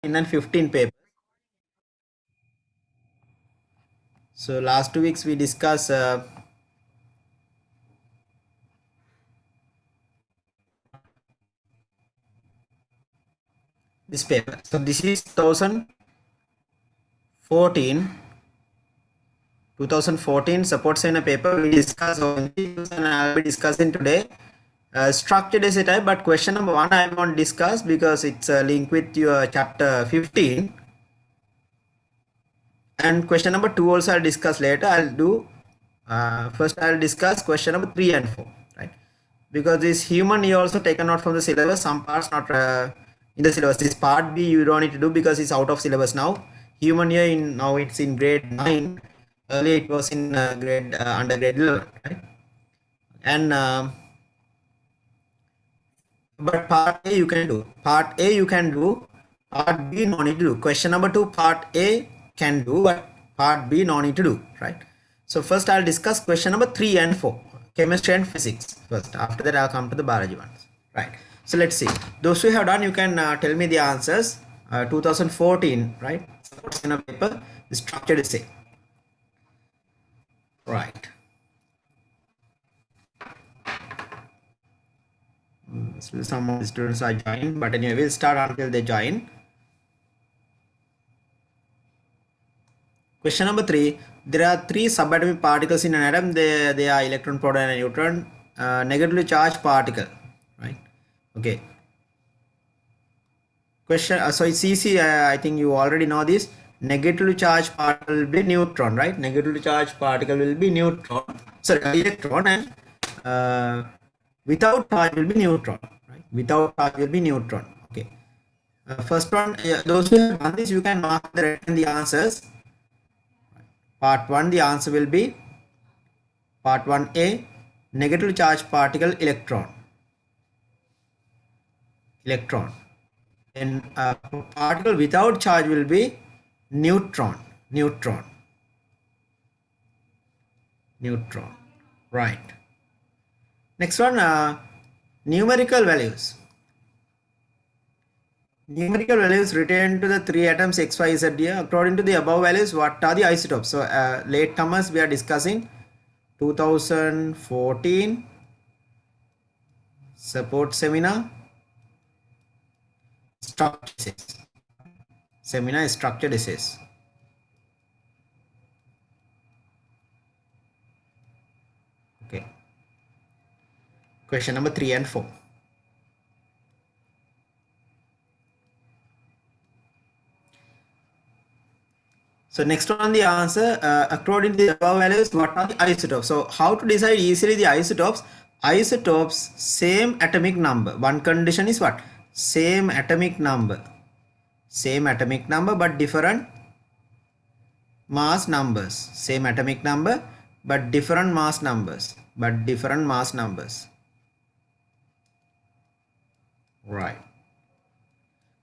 and 15 papers. So last 2 weeks we discussed this paper. So this is 2014 support center paper. We discussed and I'll be discussing today structured essay type, but question number 1 I won't discuss because it's linked with your chapter 15, and question number 2 also I'll discuss later. I'll do first I'll discuss question number 3 and 4, right? Because this human you also taken out from the syllabus, some parts not in the syllabus. This part B you don't need to do because it's out of syllabus now. Human year now it's in grade 9. Earlier it was in grade under grade 11, right? And but part A you can do. Part A you can do. Part B no need to do. Question number 2, part A can do, but part B no need to do, right? So first I'll discuss question number 3 and 4, chemistry and physics first. After that I'll come to the biology ones, right? So let's see. Those who have done, you can tell me the answers. 2014, right? Support in a paper, structured essay, right? So some of the students are joined, but anyway, we'll start until they join. Question number 3. There are 3 subatomic particles in an atom. They are electron, proton, and neutron. Negatively charged particle, right? Okay. Question. So it's easy. I think you already know this. Negatively charged particle will be neutron, right? Negatively charged particle will be neutron. Sorry, electron, and without charge will be neutron, right? Without charge will be neutron. Okay. First one. Those who have done this, you can mark the answers. Part 1, the answer will be part 1A, negatively charged particle, electron. And particle without charge will be neutron. Right. Next one, numerical values. Numerical values return to the 3 atoms X, Y, Z here. According to the above values, what are the isotopes? So latecomers we are discussing 2014 support seminar, structured essays. Seminar structured essays. Okay. Question number 3 and 4. So next one, the answer, according to the above values, what are the isotopes? So how to decide easily the isotopes? Isotopes, same atomic number. One condition is what? Same atomic number. Same atomic number but different mass numbers. Same atomic number but different mass numbers. Right.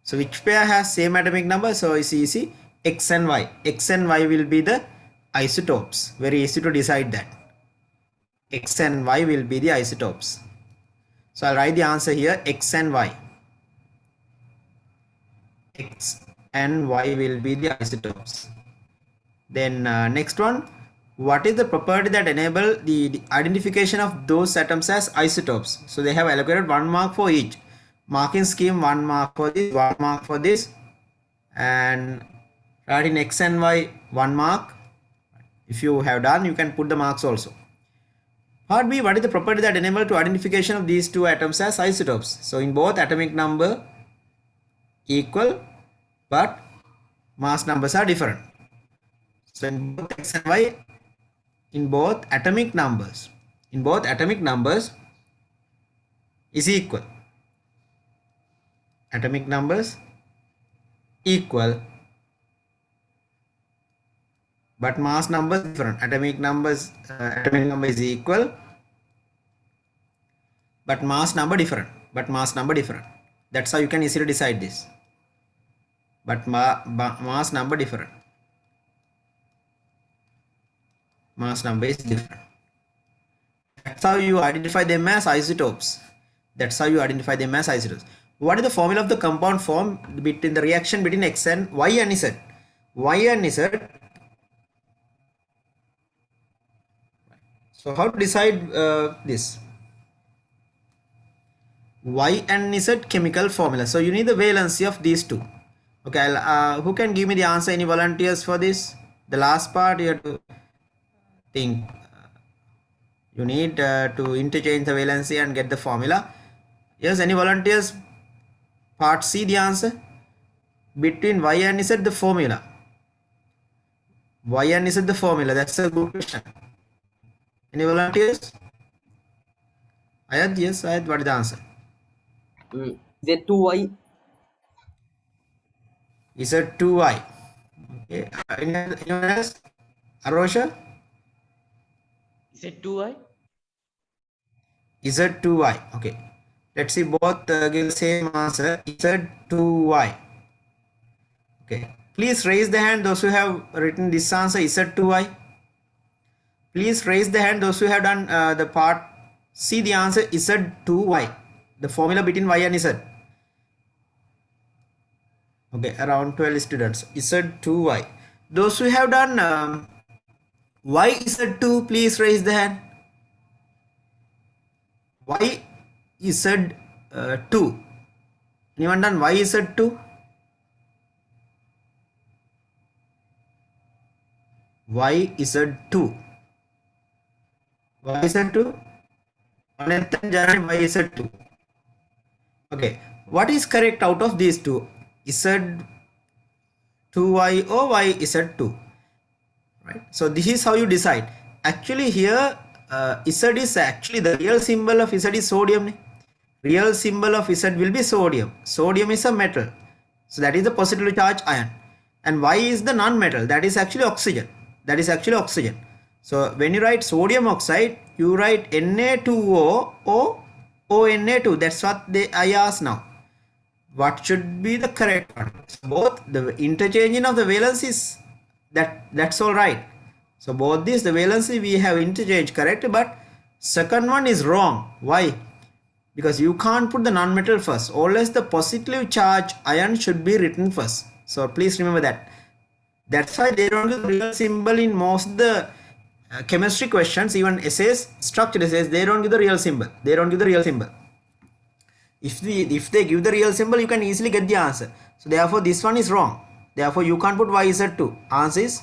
So which pair has same atomic number? So it's easy. X and Y. X and Y will be the isotopes. Very easy to decide that. X and Y will be the isotopes. So I'll write the answer here. X and Y. X and Y will be the isotopes. Then next one. What is the property that enable the identification of those atoms as isotopes? So they have allocated 1 mark for each. Marking scheme, 1 mark for this, 1 mark for this, and write in X and Y 1 mark. If you have done, you can put the marks also. Part B, what is the property that enable to identification of these 2 atoms as isotopes? So in both atomic number equal but mass numbers are different. So in both X and Y, in both atomic numbers is equal. Atomic numbers equal but mass numbers different. Atomic number is equal but mass number different. That's how you can easily decide this. But mass number different. Mass number is different. That's how you identify them as isotopes. What is the formula of the compound form between the reaction between X and Y and Z? Y and Z. So how to decide this? Y and Z chemical formula. So you need the valency of these two. Okay, who can give me the answer? Any volunteers for this? The last part you have to think. You need to interchange the valency and get the formula. Yes, any volunteers? Part C, the answer. Between Y and Z, the formula. Y and Z, the formula. That's a good question. Any volunteers? Ayad, yes, Ayad, what is the answer? Z2Y. Z2Y. Okay. Anyone else? Arosha? Z2Y. Z2Y. Okay. Let's see both give the same answer. Z2Y. Okay. Please raise the hand those who have written this answer Z2Y. Please raise the hand those who have done the part C, the answer Z2Y. The formula between Y and Z. Okay, around 12 students. Z2Y. Those who have done Y Z2, please raise the hand. Y Z2. Anyone done Y Z2? Y Z2. Y Z2. Ananthan Jaran Y Z2. Okay, what is correct out of these two? Z2Y or Y Z2? Right. So this is how you decide. Actually here Z is actually the real symbol of Z is sodium. Real symbol of Z will be sodium. Sodium is a metal. So that is the positively charged ion. And Y is the non-metal. That is actually oxygen. That is actually oxygen. So when you write sodium oxide, you write Na2O or ONA2. That's what I ask now. What should be the correct one? So both the interchanging of the valencies, that's all right. So both these, the valency we have interchanged correct, but second one is wrong. Why? Because you can't put the non-metal first. Always the positively charged ion should be written first. So please remember that. That's why they don't use the real symbol in most of the chemistry questions, even essays, structured essays. They don't give the real symbol. They don't give the real symbol. If they give the real symbol, you can easily get the answer. So therefore this one is wrong. Therefore you can't put YZ2. Answer is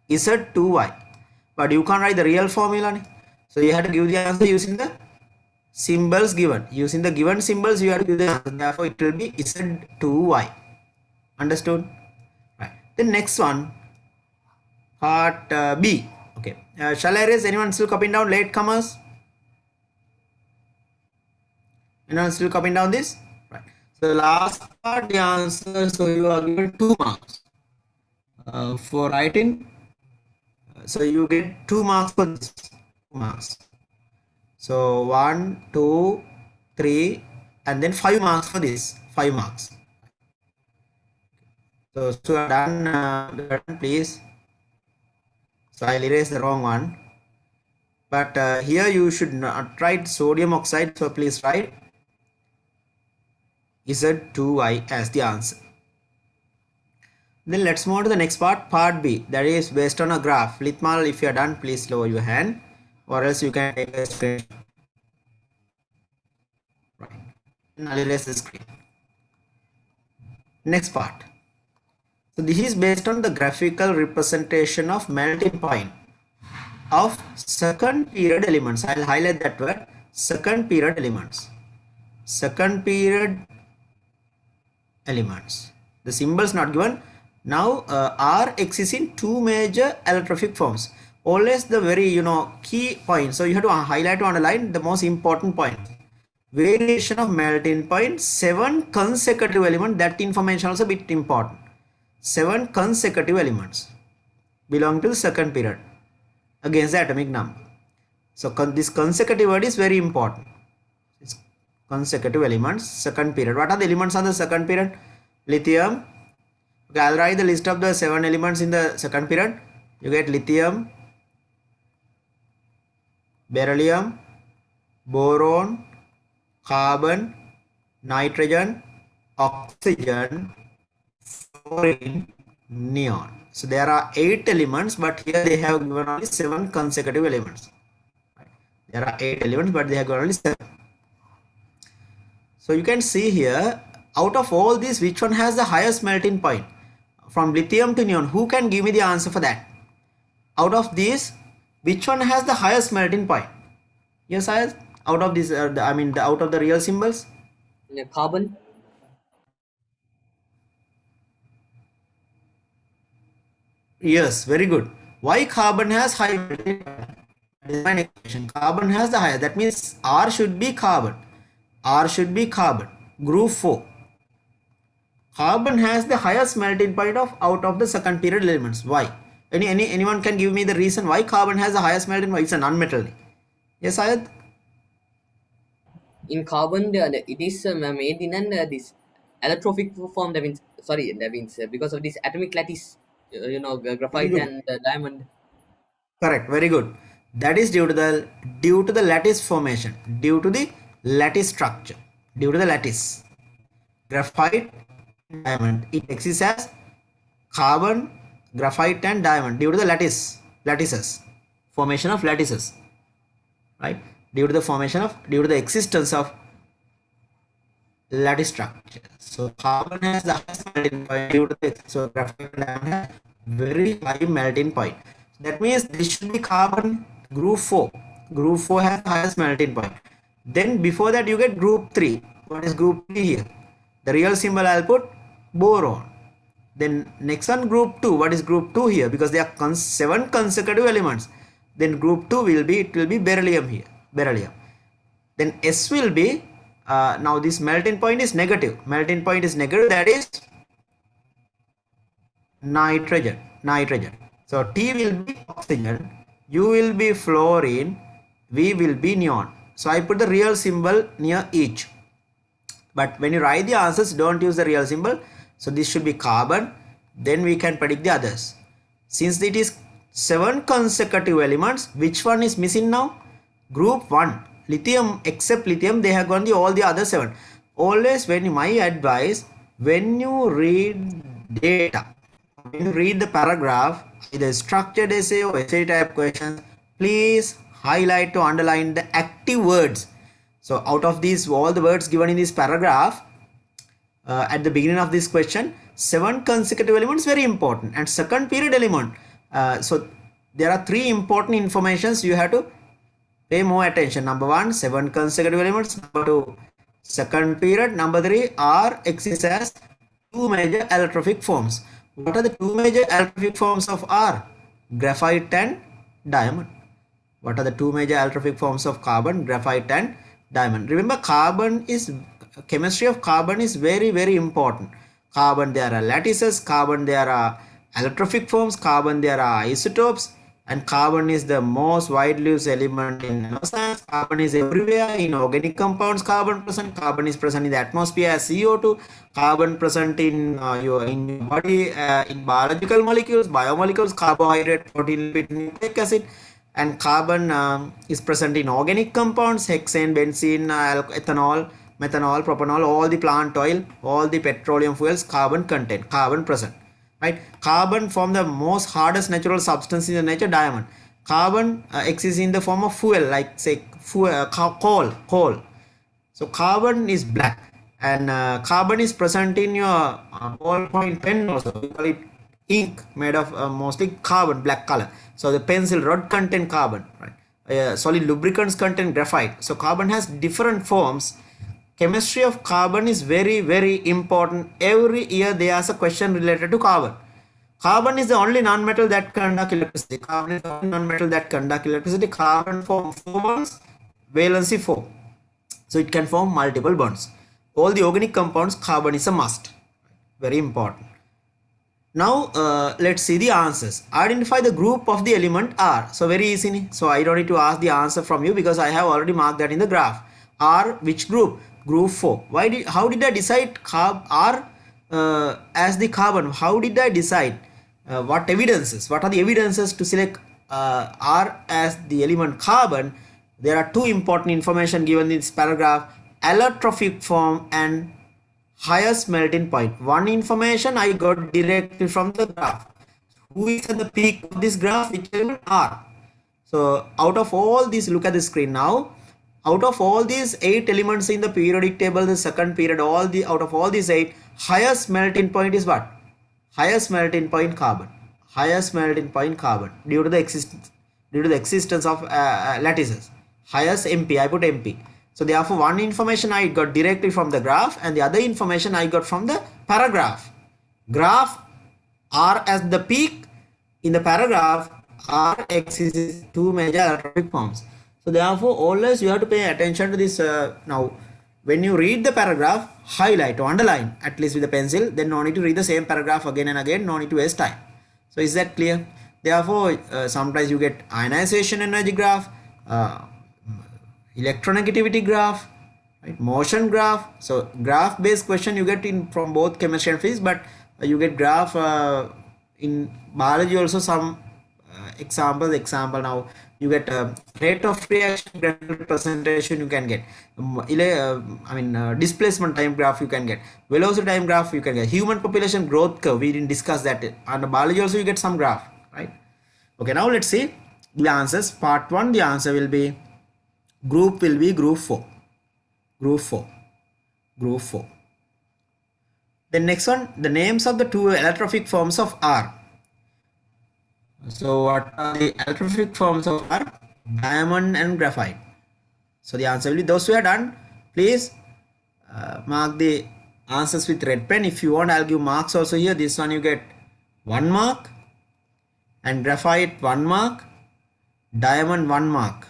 Z2Y. But you can't write the real formula. So you have to give the answer using the symbols given. Using the given symbols you have to give the answer. Therefore it will be Z2Y. Understood? Right. The next one, part B. Okay. Shall I raise? Anyone still copying down? Latecomers? Anyone still copying down this? Right. So the last part, the answer. So you are given 2 marks for writing. So you get 2 marks for this. 2 marks. So 1, 2, 3, and then 5 marks for this. 5 marks. So you are done, please. So I'll erase the wrong one. But here you should not write sodium oxide. So please write Z2Y as the answer. Then let's move to the next part, part B. That is based on a graph. Litmal, if you are done, please lower your hand, or else you can take a screen. Right. And I'll erase the screen. Next part. So this is based on the graphical representation of melting point of second period elements. I'll highlight that word, second period elements. Second period elements. The symbol is not given. Now R exists in 2 major allotrophic forms. Always the very key point. So you have to highlight or underline the most important point. Variation of melting point, 7 consecutive elements. That information also a bit important. 7 consecutive elements belong to the second period against the atomic number. So this consecutive word is very important. It's consecutive elements, second period. What are the elements of the second period? Lithium. Okay, I'll write the list of the 7 elements in the second period. You get lithium, beryllium, boron, carbon, nitrogen, oxygen, fluorine, neon. So there are 8 elements, but here they have given only 7 consecutive elements. There are 8 elements, but they have given only 7. So you can see here, out of all these, which one has the highest melting point? From lithium to neon, who can give me the answer for that? Out of these, which one has the highest melting point? Yes, out of these, out of the real symbols? Carbon. Yes, very good. Why carbon has high melting point? That is my next question. Carbon has the highest. That means R should be carbon. R should be carbon. Group 4. Carbon has the highest melting point of out of the second period elements. Why? Anyone can give me the reason why carbon has the highest melting point? It's a non-metal. Yes, Ayad? In carbon, it is made in an this allotrophic form. That means because of this atomic lattice, Very graphite good. and diamond. Correct. Very good. That is due to the lattice formation, due to the lattice structure, due to the lattice. Graphite, diamond. It exists as carbon, graphite, and diamond due to the lattices, formation of lattices, right? Due to the existence of lattice structure. So carbon has the highest melting point due to the so graphite and diamond have very high melting point. That means this should be carbon group 4. Group 4 has the highest melting point. Then before that you get group 3. What is group 3 here? The real symbol I'll put boron. Then next one group 2. What is group 2 here? Because there are 7 consecutive elements. Then group 2 will be beryllium here. Beryllium. Then S will be now this melting point is negative. Melting point is negative, that is nitrogen. So T will be oxygen, U will be fluorine, V will be neon. So I put the real symbol near each. But when you write the answers, don't use the real symbol. So this should be carbon. Then we can predict the others. Since it is 7 consecutive elements, which one is missing now? Group 1. Lithium, except lithium, they have gone all the other 7. Always my advice, when you read data, when you read the paragraph, either structured essay or essay type questions, please highlight to underline the active words. So out of these, all the words given in this paragraph, at the beginning of this question, 7 consecutive elements very important, and second period element. So there are 3 important informations you have to pay more attention. Number 1, 7 consecutive elements. Number 2, second period. Number 3, R exists as 2 major allotrophic forms. What are the 2 major allotrophic forms of R? Graphite and diamond. What are the 2 major allotrophic forms of carbon? Graphite and diamond. Remember, chemistry of carbon is very, very important. Carbon, there are lattices. Carbon, there are allotrophic forms. Carbon, there are isotopes. And carbon is the most widely used element in nanoscience. Carbon is everywhere in organic compounds. Carbon is present in the atmosphere as CO2. Carbon present in your body, in biological molecules, biomolecules, carbohydrate, protein, lipid, nucleic acid. And carbon is present in organic compounds, hexane, benzene, ethanol, methanol, propanol, all the plant oil, all the petroleum fuels, carbon content, carbon present. Right? Carbon form the most hardest natural substance in the nature, diamond. Carbon exists in the form of fuel, like say coal. So carbon is black, and carbon is present in your ballpoint pen also. We call it ink, made of mostly carbon, black color. So the pencil rod contain carbon, right? Solid lubricants contain graphite. So carbon has different forms. Chemistry of carbon is very, very important. Every year there is a question related to carbon. Carbon is the only non-metal that conduct electricity. Carbon is the only non-metal that conduct electricity. Carbon forms 4 bonds, valency 4. So it can form multiple bonds. All the organic compounds, carbon is a must. Very important. Now let's see the answers. Identify the group of the element R. So very easy. So I don't need to ask the answer from you because I have already marked that in the graph. R, which group? Group 4. How did I decide R as the carbon? How did I decide? What evidences? What are the evidences to select R as the element carbon? There are 2 important information given in this paragraph: allotrophic form and highest melting point. One information I got directly from the graph. Who is at the peak of this graph? Which element? R. So out of all these, look at the screen now. Out of all these 8 elements in the periodic table, the second period, out of all these 8, highest melting point is what? Highest melting point carbon. Highest melting point carbon due to the existence of lattices. Highest MP, I put MP. So therefore one information I got directly from the graph and the other information I got from the paragraph. Graph R as the peak, in the paragraph R exists two major allotropic forms. So therefore always you have to pay attention to this. Now when you read the paragraph, highlight or underline at least with a pencil, then no need to read the same paragraph again and again, no need to waste time. So is that clear? Therefore sometimes you get ionization energy graph, electronegativity graph, right, motion graph. So graph based question you get in from both chemistry and physics, but you get graph in biology also. Some example now you get rate of reaction graph representation you can get, displacement time graph you can get, velocity time graph you can get, human population growth curve, we didn't discuss that. And biology also you get some graph, right? Okay, now let's see the answers. Part 1, the answer will be group 4. Group 4. Group 4. Then next one, the names of the two allotrophic forms of R. So what are the allotrophic forms of R? Diamond and graphite. So the answer will be, those who are done, please mark the answers with red pen. If you want, I'll give marks also here. This one you get 1 mark, and graphite 1 mark, diamond 1 mark.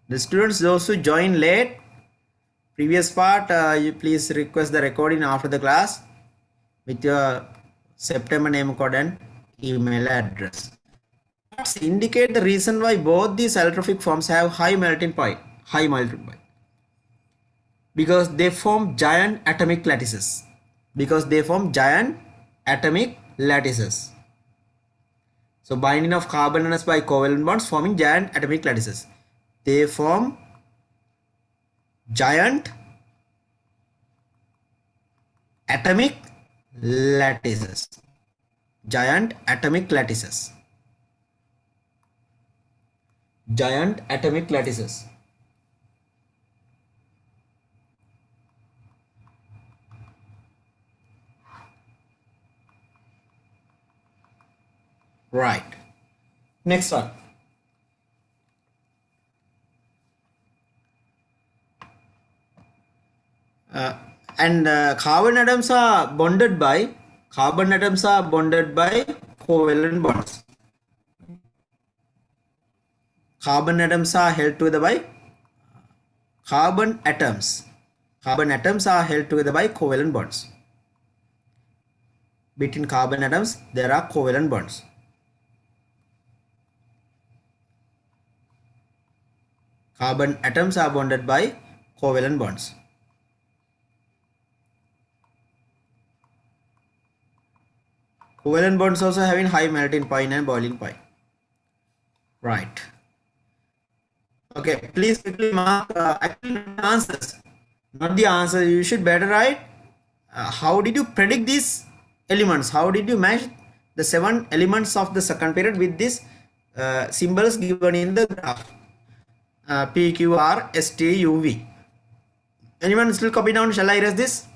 The students, those who join late, previous part, you please request the recording after the class with your September name code and email address. Let's indicate the reason why both these allotrophic forms have high melting point. Because they form giant atomic lattices. So binding of carbon atoms by covalent bonds forming giant atomic lattices. They form giant atomic lattices. Giant atomic lattices. Giant atomic lattices. Right. Next one. And carbon atoms are bonded by covalent bonds. Carbon atoms are held together by covalent bonds. Between carbon atoms there are covalent bonds. Carbon atoms are bonded by covalent bonds. Covalent bonds also having high melting point and boiling point. Right. Okay, please quickly mark actually answers, not the answer. You should better write how did you predict these elements? How did you match the 7 elements of the second period with these symbols given in the graph? P, Q, R, S, T, U, V. Anyone still copy down? Shall I erase this?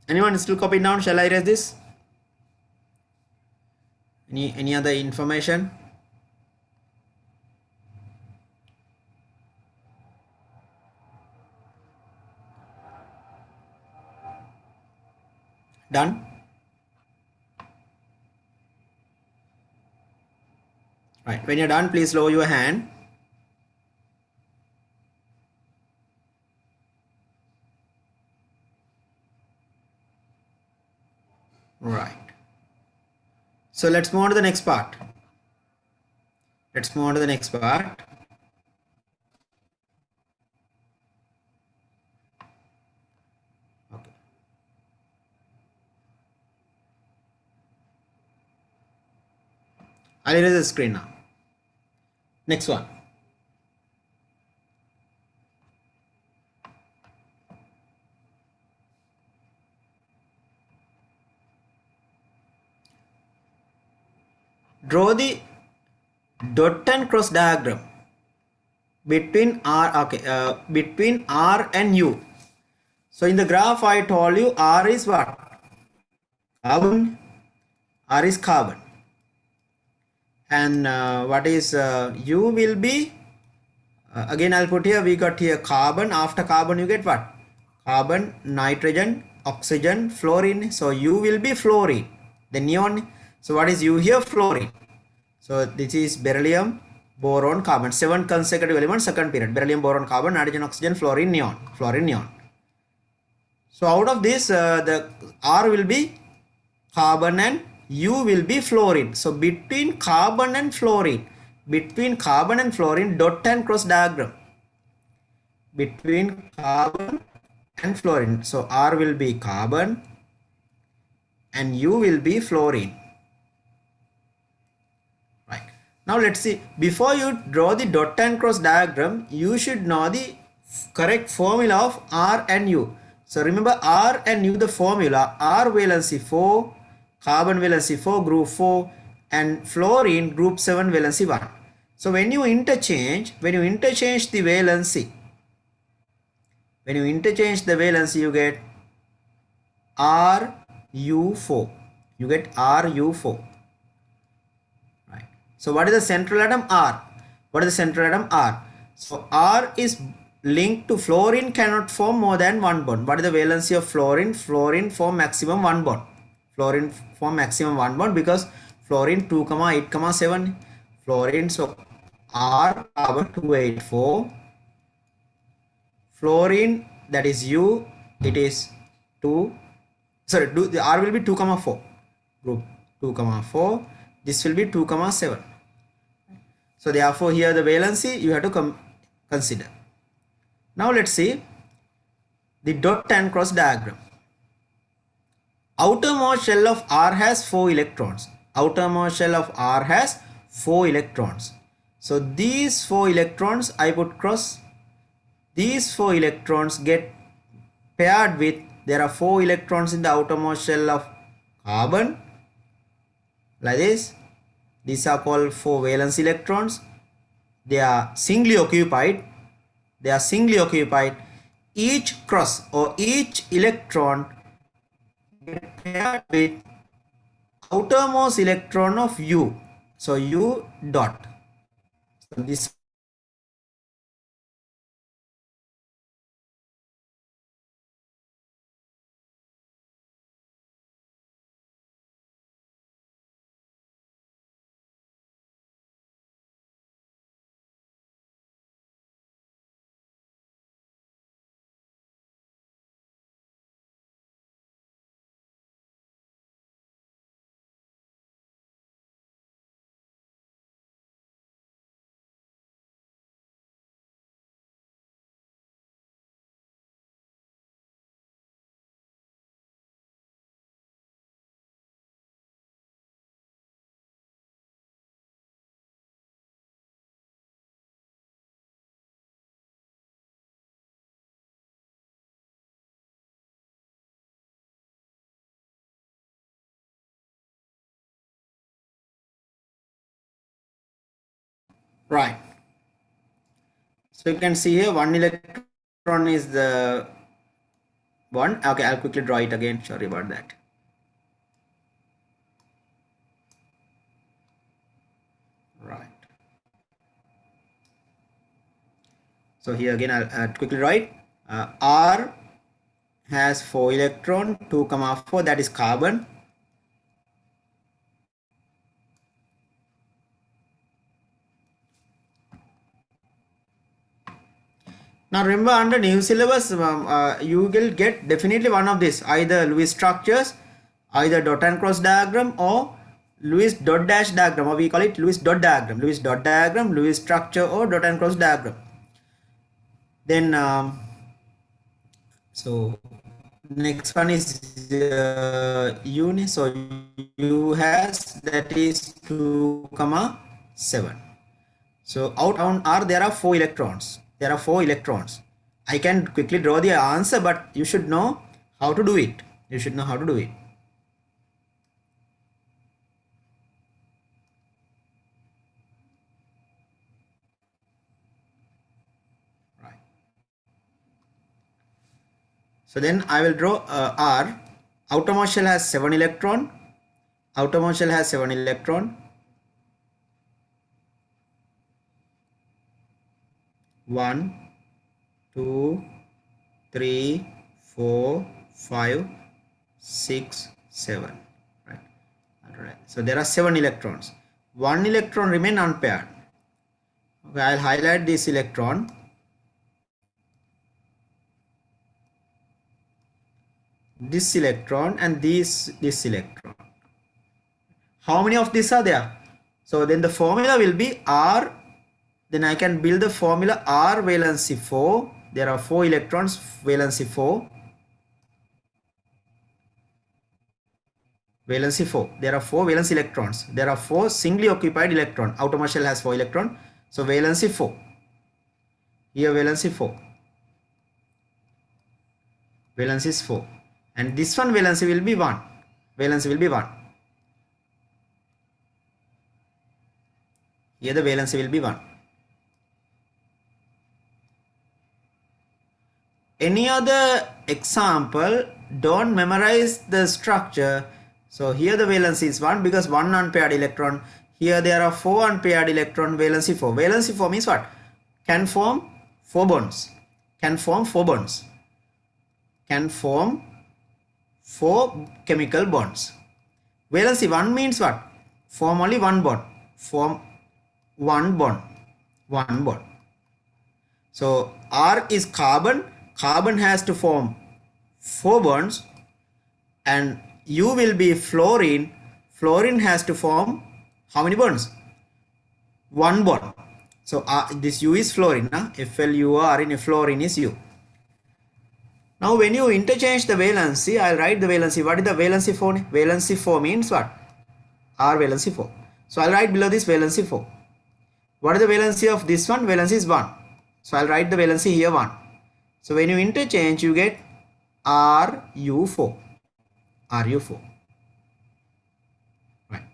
Shall I erase this? Any other information? Done? Right. When you're done, please lower your hand. Right. So let's move on to the next part. Okay. I'll erase the screen now. Next one. draw the dot and cross diagram between between R and U. So in the graph I told you R is what? Carbon. R is carbon. And what is U will be, again I'll put here, we got here carbon. After carbon you get what? Carbon, nitrogen, oxygen, fluorine. So U will be fluorine. The neon. So what is U here? Fluorine. So this is beryllium, boron, carbon. 7 consecutive elements, second period. Beryllium, boron, carbon, nitrogen, oxygen, fluorine, neon. Fluorine, neon. So out of this, the R will be carbon and U will be fluorine. So between carbon and fluorine, dot and cross diagram. Between carbon and fluorine. So R will be carbon and U will be fluorine. Right. Now let's see. Before you draw the dot and cross diagram, you should know the correct formula of R and U. So remember R and U, the formula: R valency 4, carbon valency 4, group 4, and fluorine group 7, valency 1. So when you interchange the valency, you get RU4. You get RU4. Right. So what is the central atom? R. What is the central atom? R. So R is linked to fluorine, cannot form more than one bond. What is the valency of fluorine? Fluorine form maximum one bond. Because fluorine 2, 8, 7. Fluorine, so R carbon 284. Fluorine, that is U, it is 2. Sorry, the R will be 2, 4. Group 2, 4. This will be 2, 7. So therefore here the valency you have to consider. Now let's see the dot and cross diagram. Outermost shell of R has 4 electrons. So these 4 electrons I put cross. These 4 electrons get paired with, there are 4 electrons in the outermost shell of carbon, like this. These are called 4 valence electrons. They are singly occupied. Each cross or each electron get paired with outermost electron of U. So U dot. So this right. So you can see here one electron is the one. Okay, I'll quickly draw it again. Sorry about that. Right. So here again I'll quickly write R has 4 electron, 2, 4, that is carbon. Now remember, under new syllabus you will get definitely one of this, either Lewis structures, either dot and cross diagram, or Lewis dot dash diagram, or we call it Lewis dot diagram, Lewis structure, or dot and cross diagram. Then so next one is uni. So U has, that is 2, 7. So out on R there are 4 electrons. I can quickly draw the answer, but you should know how to do it. So then I will draw R. Outermost shell has 7 electron. Outermost shell has 7 electron. 1, 2, 3, 4, 5, 6, 7. Right. Alright. So there are 7 electrons. 1 electron remain unpaired. Okay, I'll highlight this electron. This electron and this electron. How many of these are there? So then the formula will be R. Then I can build the formula R valency 4. There are 4 electrons, valency 4. Valency 4. There are 4 valence electrons. There are 4 singly occupied electron. Outermost shell has 4 electron. So valency 4. Here valency 4. Valency is 4. And this one valency will be 1. Valency will be 1. Here the valency will be 1. Any other example, don't memorize the structure. So here the valency is 1 because 1 unpaired electron. Here there are 4 unpaired electron, valency 4. Valency 4 means what? Can form 4 bonds. Can form 4 bonds. Can form 4 chemical bonds. Valency 1 means what? Form only 1 bond. Form 1 bond. 1 bond. So R is carbon. Carbon has to form 4 bonds, and U will be fluorine. Fluorine has to form how many bonds? 1 bond. So this U is fluorine. FLUORine, fluorine is U. Now when you interchange the valency, I'll write the valency. What is the valency 4? Valency 4 means what? R valency 4. So I'll write below this valency 4. What is the valency of this one? Valency is 1. So I'll write the valency here 1. So when you interchange, you get RU4. RU4. Right.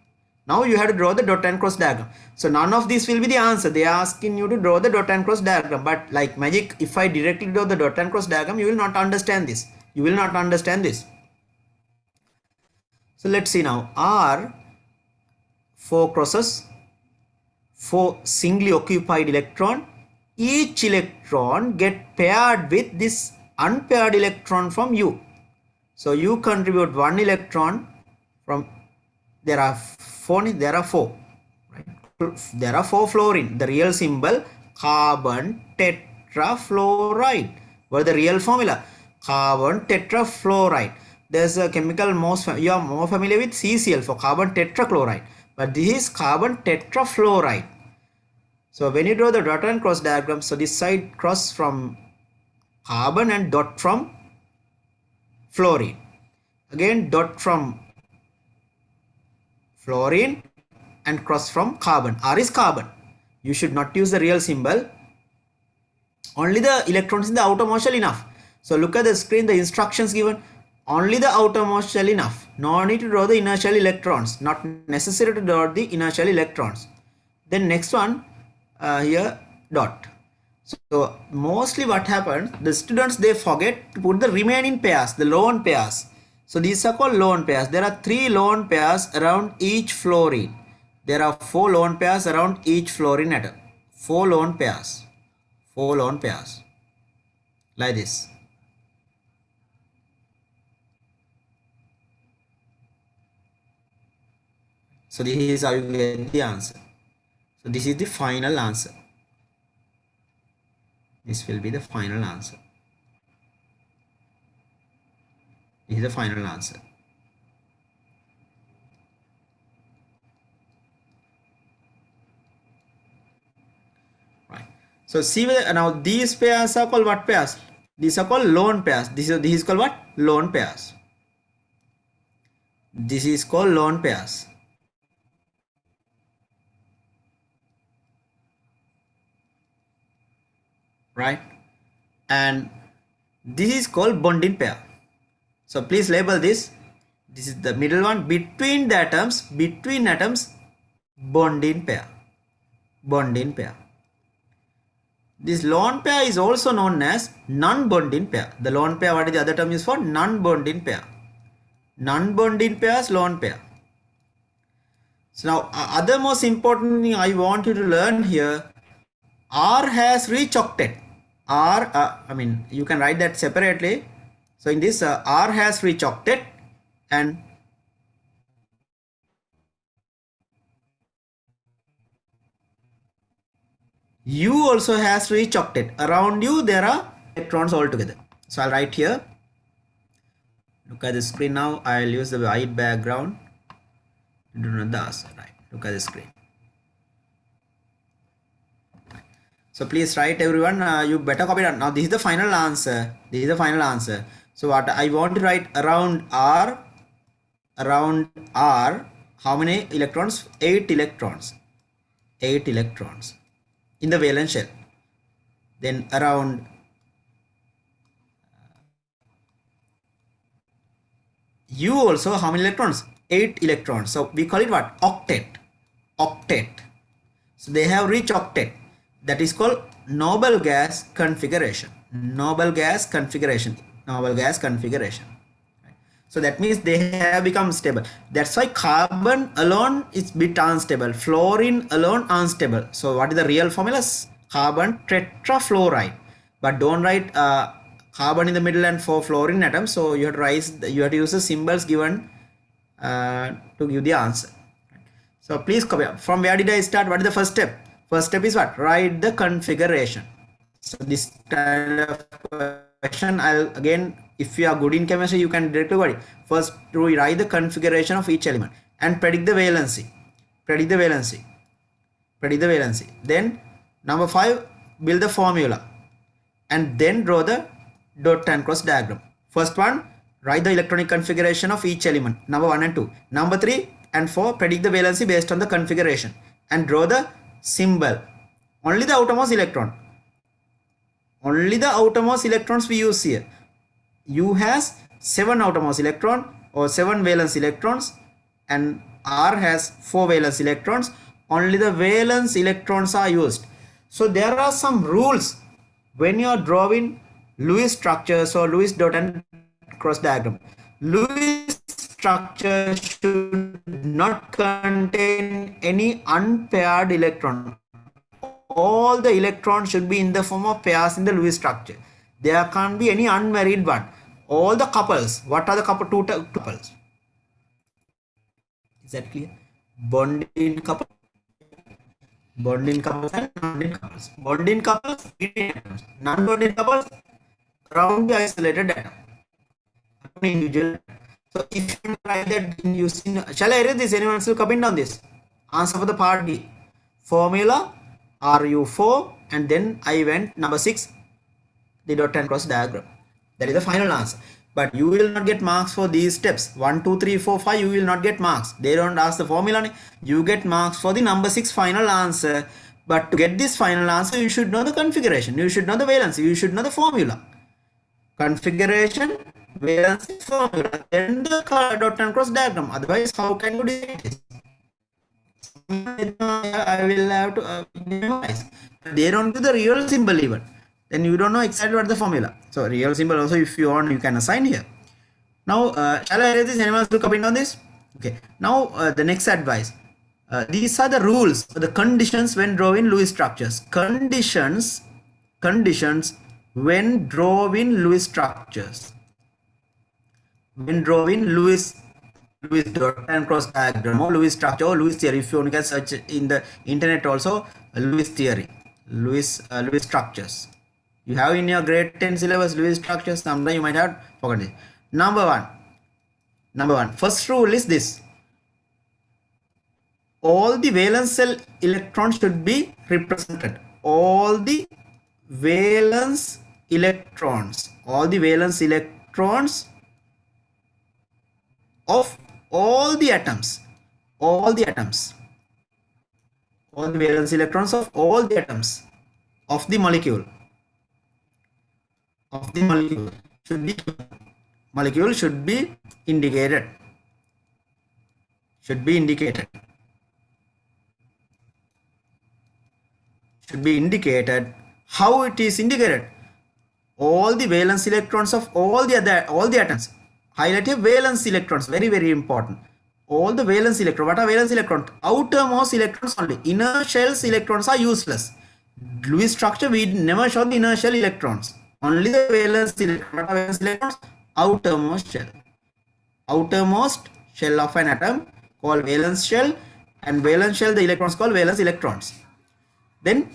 Now you have to draw the dot and cross diagram. So none of this will be the answer. They are asking you to draw the dot and cross diagram. But like magic, if I directly draw the dot and cross diagram, you will not understand this. You will not understand this. So let's see now. R, 4 crosses, 4 singly occupied electron. Each electron get paired with this unpaired electron from U. So you contribute 1 electron from, there are 4, right? There are 4 fluorine. The real symbol carbon tetrafluoride. What is the real formula? Carbon tetrafluoride. There's a chemical you are more familiar with CCl for carbon tetrachloride, but this is carbon tetrafluoride. So when you draw the dot and cross diagram, so this side cross from carbon and dot from fluorine. Again dot from fluorine and cross from carbon. R is carbon. You should not use the real symbol. Only the electrons in the outermost shell enough. So look at the screen, the instructions given. Only the outermost shell enough. No need to draw the inner shell electrons. Not necessary to draw the inner shell electrons. Then next one, here dot. So mostly what happens, the students, they forget to put the remaining pairs, the lone pairs. So these are called lone pairs. There are 3 lone pairs around each fluorine. There are 4 lone pairs around each fluorine atom. 4 lone pairs. 4 lone pairs. Like this. So this is how you get the answer. So this is the final answer. This will be the final answer. This is the final answer. Right. So see whether now these pairs are called what pairs? These are called lone pairs. This is called what? Lone pairs. This is called lone pairs. Right, and this is called bonding pair. So please label this. This is the middle one between the atoms. Between atoms, bonding pair. Bonding pair. This lone pair is also known as non-bonding pair. The lone pair, what is the other term used for? Non-bonding pair. Non-bonding pairs, lone pair. So now, other most important thing I want you to learn here, R has reached octet. R, I mean, you can write that separately. So in this, R has reached octet, and U also has reached octet. Around you, there are electrons altogether. So I'll write here. Look at the screen now. I'll use the white background. Do not the answer. Right. Look at the screen. So please write, everyone. You better copy it. Now this is the final answer. This is the final answer. So what I want to write, around R. Around R, how many electrons? 8 electrons. 8 electrons in the valence shell. Then around U also, how many electrons? 8 electrons. So we call it what? Octet. Octet. So they have reached octet. That is called noble gas configuration. Noble gas configuration. Noble gas configuration. So that means they have become stable. That's why carbon alone is bit unstable. Fluorine alone unstable. So what is the real formulas? Carbon tetrafluoride. But don't write carbon in the middle and 4 fluorine atoms. So you have to use the symbols given to give the answer. So please copy. From where did I start? What is the first step? First step is what? Write the configuration. So this kind of question, I'll again, if you are good in chemistry, you can directly worry. First, to write the configuration of each element and predict the valency. Predict the valency. Predict the valency. Then number 5, build the formula and then draw the dot and cross diagram. First one, write the electronic configuration of each element. Number 1 and 2. Number 3 and 4, predict the valency based on the configuration and draw the symbol. Only the outermost electron. Only the outermost electrons we use here. U has 7 outermost electron or 7 valence electrons, and R has 4 valence electrons. Only the valence electrons are used. So there are some rules when you are drawing Lewis structures or Lewis dot and cross diagram. Lewis structure should not contain any unpaired electron. All the electrons should be in the form of pairs in the Lewis structure. There can't be any unmarried one. All the couples. What are the two couples? Is that clear? Bonding couple. Bonding couples and non-bonding couples. Bonding couples, atoms. Non-bonding couples, round the isolated atom. Individual. So if you try that using, shall I erase this? Anyone still coming down this? Answer for the part B. Formula RU4, and then I went number 6, the dot and cross diagram. That is the final answer. But you will not get marks for these steps. 1, 2, 3, 4, 5, you will not get marks. They don't ask the formula. You get marks for the number 6 final answer. But to get this final answer, you should know the configuration. You should know the valence. You should know the formula. Configuration, valence, formula. Then the dot and cross diagram. Otherwise, how can you do this? I will have to memorize. They don't do the real symbol even. Then you don't know exactly what the formula. So real symbol also, if you want, you can assign here. Now, shall I erase this? Anyone will comment on this? Okay. Now the next advice. These are the rules, the conditions when drawing Lewis structures. Conditions when drawing Lewis structures. When drawing Lewis dot and cross diagram or Lewis structure or Lewis theory. If you can search in the internet also, Lewis theory, Lewis structures. You have in your grade 10 syllabus Lewis structures. Sometime you might have forgotten it. Number one. First rule is this: all the valence cell electrons should be represented. All the valence electrons of all the atoms, all the valence electrons of all the atoms of the molecule should be indicated. Should be indicated. How it is indicated? All the valence electrons of all the atoms. Highlight here valence electrons, very very important. All the valence electrons. What are valence electrons? Outermost electrons only. Inner shells electrons are useless. Lewis structure, we never show the inner shell electrons. Only the valence electrons. What are valence electrons? Outermost shell. Outermost shell of an atom called valence shell, and valence shell the electrons called valence electrons. Then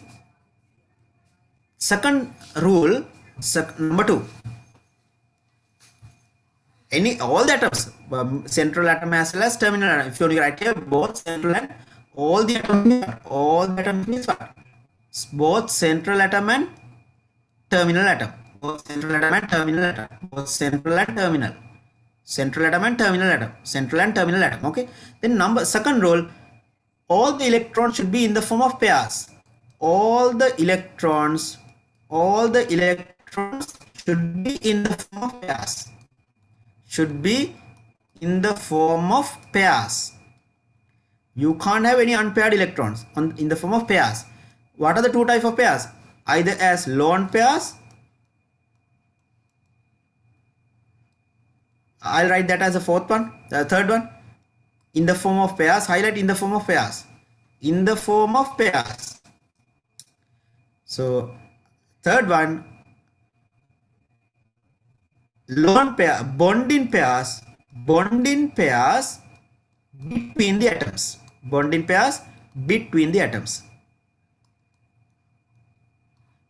second rule, number 2. All the atoms, central atom as well as terminal atom. If you only write here both central and all the atoms means what? Both central atom and terminal atom. Both central atom and terminal atom. Both central and terminal. Central atom and terminal atom. Central and terminal atom. Okay. Then second rule, all the electrons should be in the form of pairs. All the electrons should be in the form of pairs. Should be in the form of pairs. You can't have any unpaired electrons in the form of pairs. What are the two types of pairs? Either as lone pairs. I'll write that as a fourth one. The third one, in the form of pairs. Highlight in the form of pairs. In the form of pairs. So third one, lone pair, bond in pairs between the atoms. Bond in pairs between the atoms.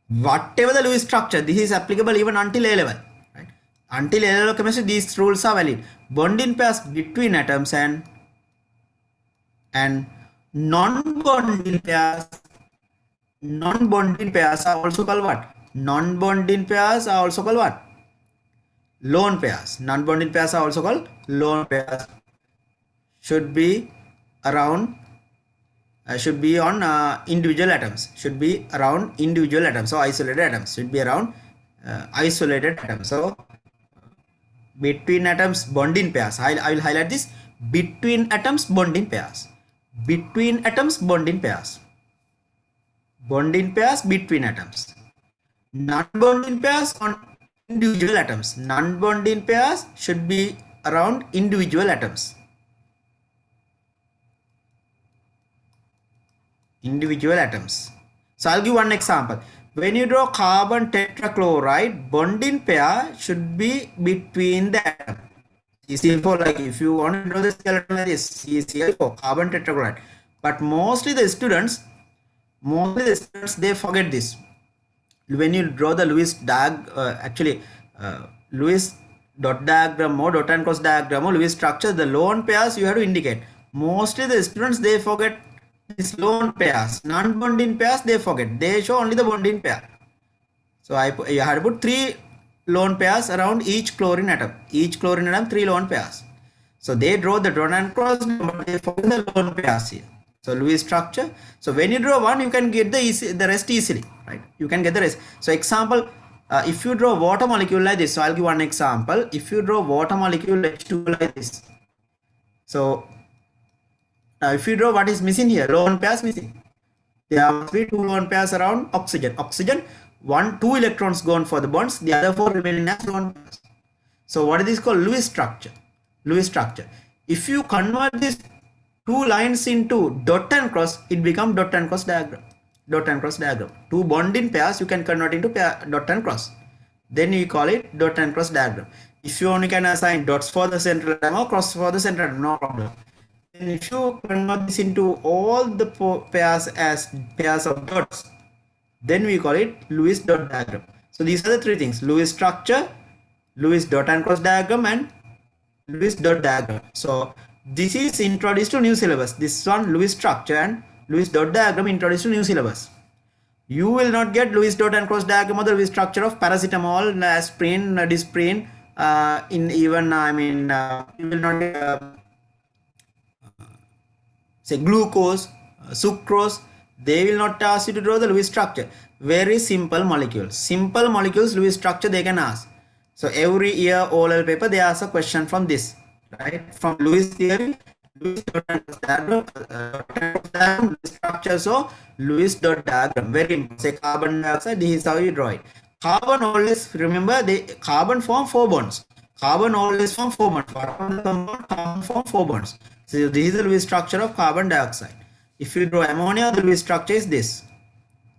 Whatever the Lewis structure, this is applicable even until A level. Right? Until A level chemistry, these rules are valid. Bond in pairs between atoms and non-bonding pairs. Non-bonding pairs are also called what? Non-bonding pairs are also called what? Lone pairs. Non-bonding pairs are also called lone pairs. Should be around. Should be on individual atoms. Should be around individual atoms. So isolated atoms should be around isolated atoms. So between atoms, bonding pairs. I will highlight this. Between atoms, bonding pairs. Between atoms, bonding pairs. Bonding pairs between atoms. Non-bonding pairs on individual atoms. Non-bonding pairs should be around individual atoms. Individual atoms. So I'll give one example. When you draw carbon tetrachloride, bonding pair should be between the atom. CCl4, like if you want to draw the skeleton like this, CCl4, carbon tetrachloride. But mostly the students they forget this. When you draw the Lewis Lewis dot diagram or dot and cross diagram or Lewis structure, the lone pairs you have to indicate. Mostly the students they forget these lone pairs. Non-bonding pairs they forget. They show only the bonding pair. So you had to put 3 lone pairs around each chlorine atom. Each chlorine atom 3 lone pairs. So they draw the dot and cross, but they forget the lone pairs here. So Lewis structure. So when you draw one, you can get the rest easily, right? You can get the rest. So example, if you draw water molecule like this, so I'll give one example. If you draw water molecule H2 like this, so now if you draw what is missing here, lone pairs missing. There must be 2 lone pairs around oxygen. Oxygen, 2 electrons gone for the bonds, the other 4 remaining as lone pairs. So what is this called? Lewis structure. Lewis structure. If you convert this 2 lines into dot and cross, it becomes dot and cross diagram. Dot and cross diagram. 2 bonding pairs you can convert into dot and cross. Then you call it dot and cross diagram. If you only can assign dots for the central atom or cross for the central atom, no problem. And if you convert this into all the pairs as pairs of dots, then we call it Lewis dot diagram. So these are the 3 things: Lewis structure, Lewis dot and cross diagram, and Lewis dot diagram. So this is introduced to new syllabus. This one, Lewis structure and Lewis dot diagram, introduced to new syllabus. You will not get Lewis dot and cross diagram or the Lewis structure of paracetamol, aspirin, disprin, you will not get say glucose, sucrose. They will not ask you to draw the Lewis structure. Very simple molecules. Simple molecules, Lewis structure they can ask. So every year O-level paper they ask a question from this, right? From Lewis theory, Lewis dot and cross diagram, Lewis structure. So Lewis dot diagram, very important. Say carbon dioxide, this is how you draw it. Carbon always, remember, the carbon form 4 bonds. Carbon always form 4 bonds. Carbon form 4 bonds. So this is the Lewis structure of carbon dioxide. If you draw ammonia, the Lewis structure is this.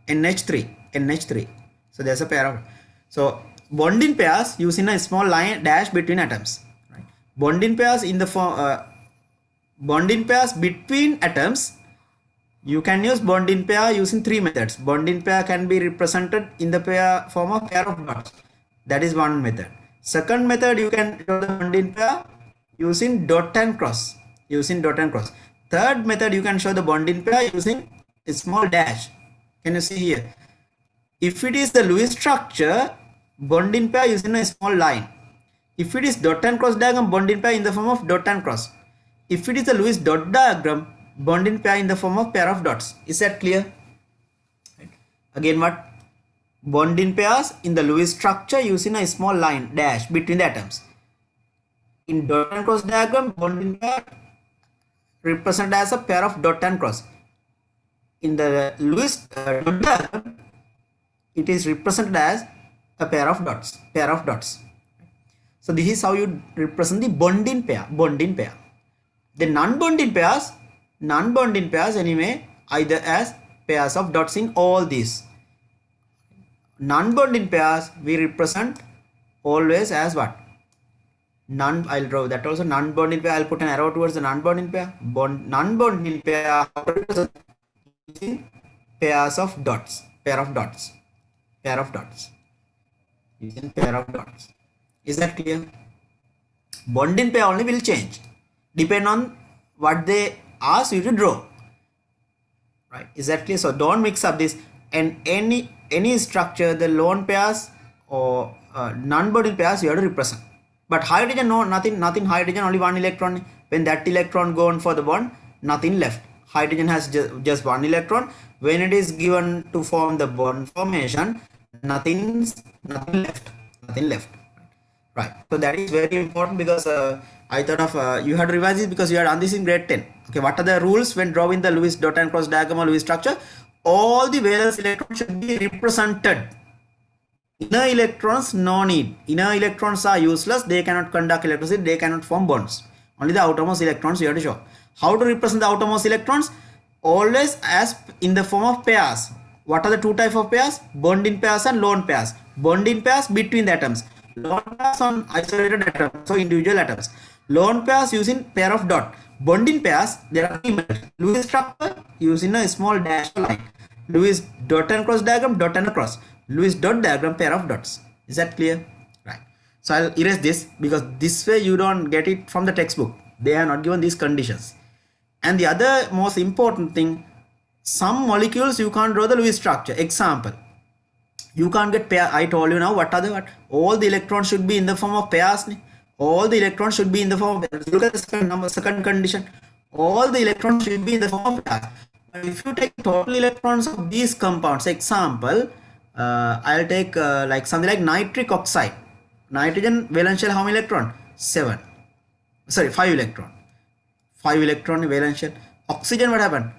NH3. So there's a pair of, so bonding pairs using a small line dash between atoms. Right? Bonding pairs in the form, bonding pairs between atoms, you can use bonding pair using 3 methods. Bonding pair can be represented in the form of pair of dots. That is one method. Second method, you can draw the bonding pair using dot and cross. Third method, you can show the bonding pair using a small dash. Can you see here? If it is the Lewis structure, bonding pair using a small line. If it is dot and cross diagram, bonding pair in the form of dot and cross. If it is the Lewis dot diagram, bonding pair in the form of pair of dots. Is that clear? Right. Again, what? Bonding pairs in the Lewis structure using a small line dash between the atoms. In dot and cross diagram, bonding pair represented as a pair of dot and cross. In the Lewis dot diagram, it is represented as a pair of dots. So this is how you represent the bonding pair. The non-bonding pairs anyway, either as pairs of dots in all these. Non-bonding pairs we represent always as what? I'll draw that also. Non-bonding pair, I'll put an arrow towards the non-bonding pair. Non-bonding pair using pairs of dots. Using pair of dots. Is that clear? Bonding pair only will change depend on what they ask you to draw. Right? Is that clear? So don't mix up this. And any structure, the lone pairs or non-bonding pairs you have to represent. But hydrogen, no, nothing hydrogen, only one electron. When that electron gone for the bond, nothing left. Hydrogen has just one electron. When it is given to form the bond formation, nothing left. Right. So that is very important because I thought of you had to revise it because you had done this in grade 10. Okay, what are the rules when drawing the Lewis dot and cross diagram or Lewis structure? All the valence electrons should be represented. Inner electrons, no need. Inner electrons are useless. They cannot conduct electricity. They cannot form bonds. Only the outermost electrons you have to show. How to represent the outermost electrons? Always as in the form of pairs. What are the two types of pairs? Bonding pairs and lone pairs. Bonding pairs between the atoms. Lone pairs on isolated atoms, so individual atoms. Lone pairs using pair of dot. Bonding pairs, there are 3 methods. Lewis structure using a small dash line. Lewis dot and cross diagram, dot and cross. Lewis dot diagram, pair of dots. Is that clear? Right. So I'll erase this because this way you don't get it from the textbook. They are not given these conditions. And the other most important thing, some molecules you can't draw the Lewis structure. Example, you can't get pair. I told you now what are the all the electrons should be in the form of pairs. All the electrons should be in the form of pairs. Look at the second condition. All the electrons should be in the form of pairs. But if you take total electrons of these compounds, example, I'll take like something like nitric oxide. Nitrogen valence shell, how many electron? 7. Sorry, 5 electron. 5 electron valence shell. Oxygen, what happened?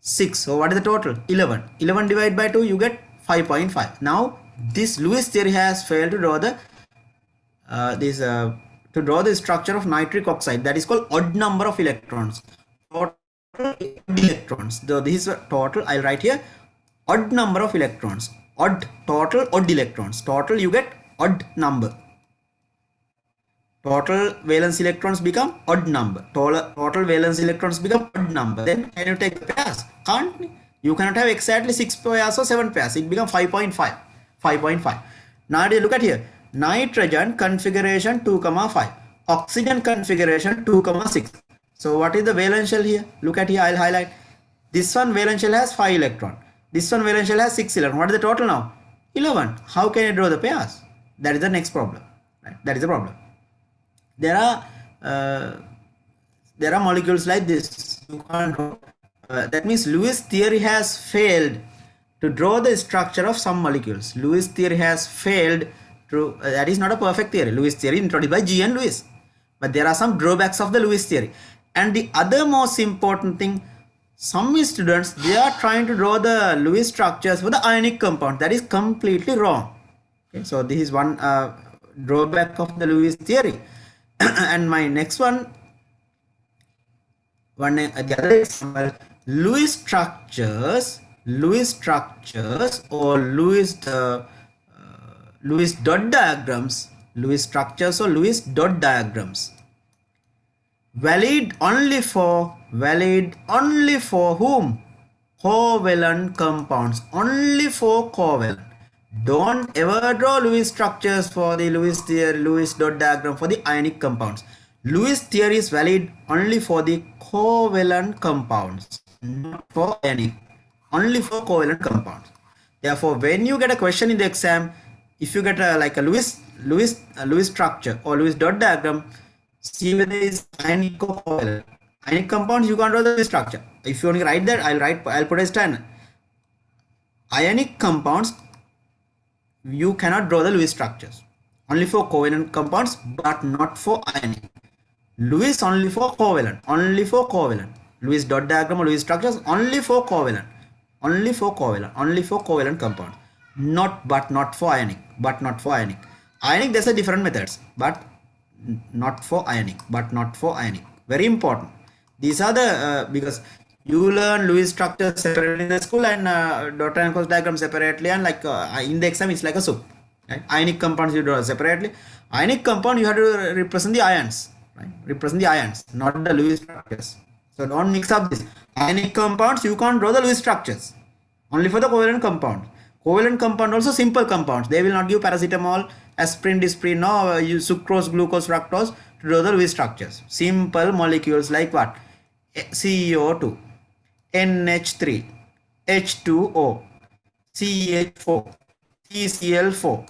6. So what is the total? 11. 11 divided by 2, you get 5.5. Now this Lewis theory has failed to draw the the structure of nitric oxide. That is called odd number of electrons. Total electrons. So this is total. I'll write here odd number of electrons. Total odd electrons. Total you get odd number. Total valence electrons become odd number. Total valence electrons become odd number. Then can you take the pairs? Can't. You cannot have exactly 6 pairs or 7 pairs. It becomes 5.5. 5.5. Now look at here. Nitrogen configuration 2,5. Oxygen configuration 2,6. So what is the valence shell here? Look at here. I'll highlight. This one valence shell has 5 electron. This one valence shell has 6 electron. What is the total now? 11. How can you draw the pairs? That is the next problem. Right? That is the problem. There are molecules like this. You can't draw. That means Lewis theory has failed to draw the structure of some molecules. Lewis theory has failed to. That is not a perfect theory. Lewis theory introduced by G. N. Lewis. But there are some drawbacks of the Lewis theory. And the other most important thing, some students, they are trying to draw the Lewis structures for the ionic compound. That is completely wrong. Okay, so this is one drawback of the Lewis theory. And my next one, the other example, Lewis structures or Lewis dot diagrams, Lewis structures or Lewis dot diagrams, valid only for whom? Covalent compounds, only for covalent. Don't ever draw Lewis structures for the Lewis theory, Lewis dot diagram for the ionic compounds. Lewis theory is valid only for the covalent compounds, not for ionic, only for covalent compounds. Therefore, when you get a question in the exam, if you get like a Lewis structure or Lewis dot diagram, see whether it is ionic or covalent. Ionic compounds, you can't draw the Lewis structure. If you only write that, I'll put a stand. Ionic compounds, you cannot draw the Lewis structures. Only for covalent compounds, but not for ionic. Lewis only for covalent, only for covalent. Lewis dot diagram or Lewis structures only for covalent, only for covalent compound. But not for ionic, Ionic, there's a different methods, but not for ionic, Very important. These are the because you learn Lewis structure separately in the school and dot and cross diagram separately, and like in the exam it's like a soup. Right? Ionic compounds you draw separately. Ionic compound you have to represent the ions, right? Represent the ions, not the Lewis structures. So don't mix up this. Ionic compounds you can't draw the Lewis structures. Only for the covalent compound. Covalent compound also simple compounds. They will not give paracetamol, aspirin, dispirin, no use sucrose, glucose, fructose to draw the Lewis structures. Simple molecules like what? CO2, NH3, H2O, CH4, CCl4,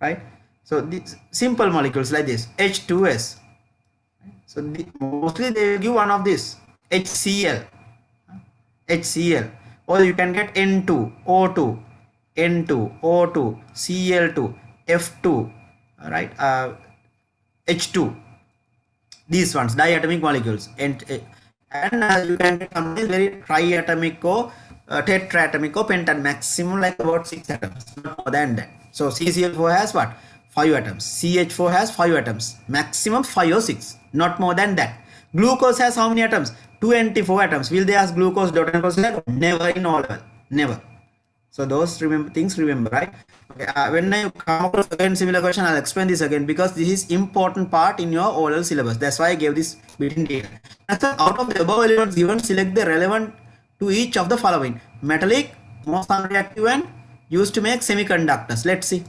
right? So these simple molecules like this, H2S. So mostly they will give one of this, HCl, or you can get N2, O2, Cl2, F2, right? H2. These ones, diatomic molecules, and you can get something very triatomic or tetraatomic or pentatomic, maximum like about 6 atoms, not more than that. So CCl4 has what? 5 atoms. CH4 has 5 atoms, maximum 5 or 6, not more than that. Glucose has how many atoms? 24 atoms. Will they ask glucose dot and cross? Never in all level, never. So those things remember, right? Okay, when I come across again similar question, I'll explain this again because this is important part in your oral syllabus. That's why I gave this bit in detail. Out of the above elements given, select the relevant to each of the following: metallic, most non-reactive, and used to make semiconductors. Let's see.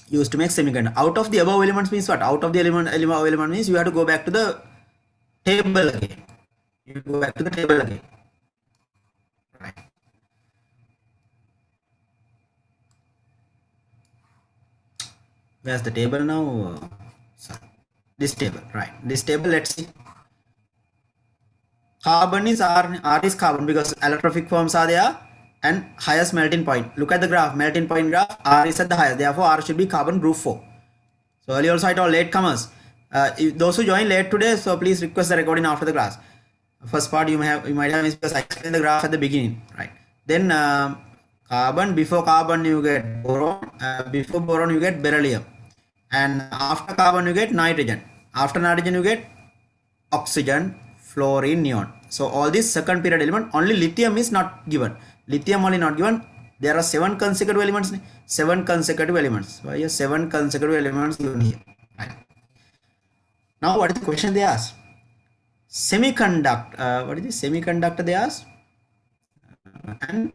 Used to make semiconductor. Out of the above elements means what? Out of the element means you have to go back to the table again. You go back to the table again. Right. Where's the table now? Sorry. This table, right? This table, let's see. Carbon is R is carbon because allotropic forms are there and highest melting point. Look at the graph, melting point graph, R is at the highest. Therefore, R should be carbon group 4. So earlier also I told latecomers. Those who join late today, so please request the recording after the class. First part you might have missed because I explained the graph at the beginning, right? Then carbon, before carbon you get boron, before boron you get beryllium, and after carbon you get nitrogen. After nitrogen you get oxygen, fluorine, neon. So all these second period element. Only lithium is not given. Lithium only not given. There are 7 consecutive elements. 7 consecutive elements. So here 7 consecutive elements given here. Right. Now what is the question they ask? Semiconductor. What is the semiconductor they ask? And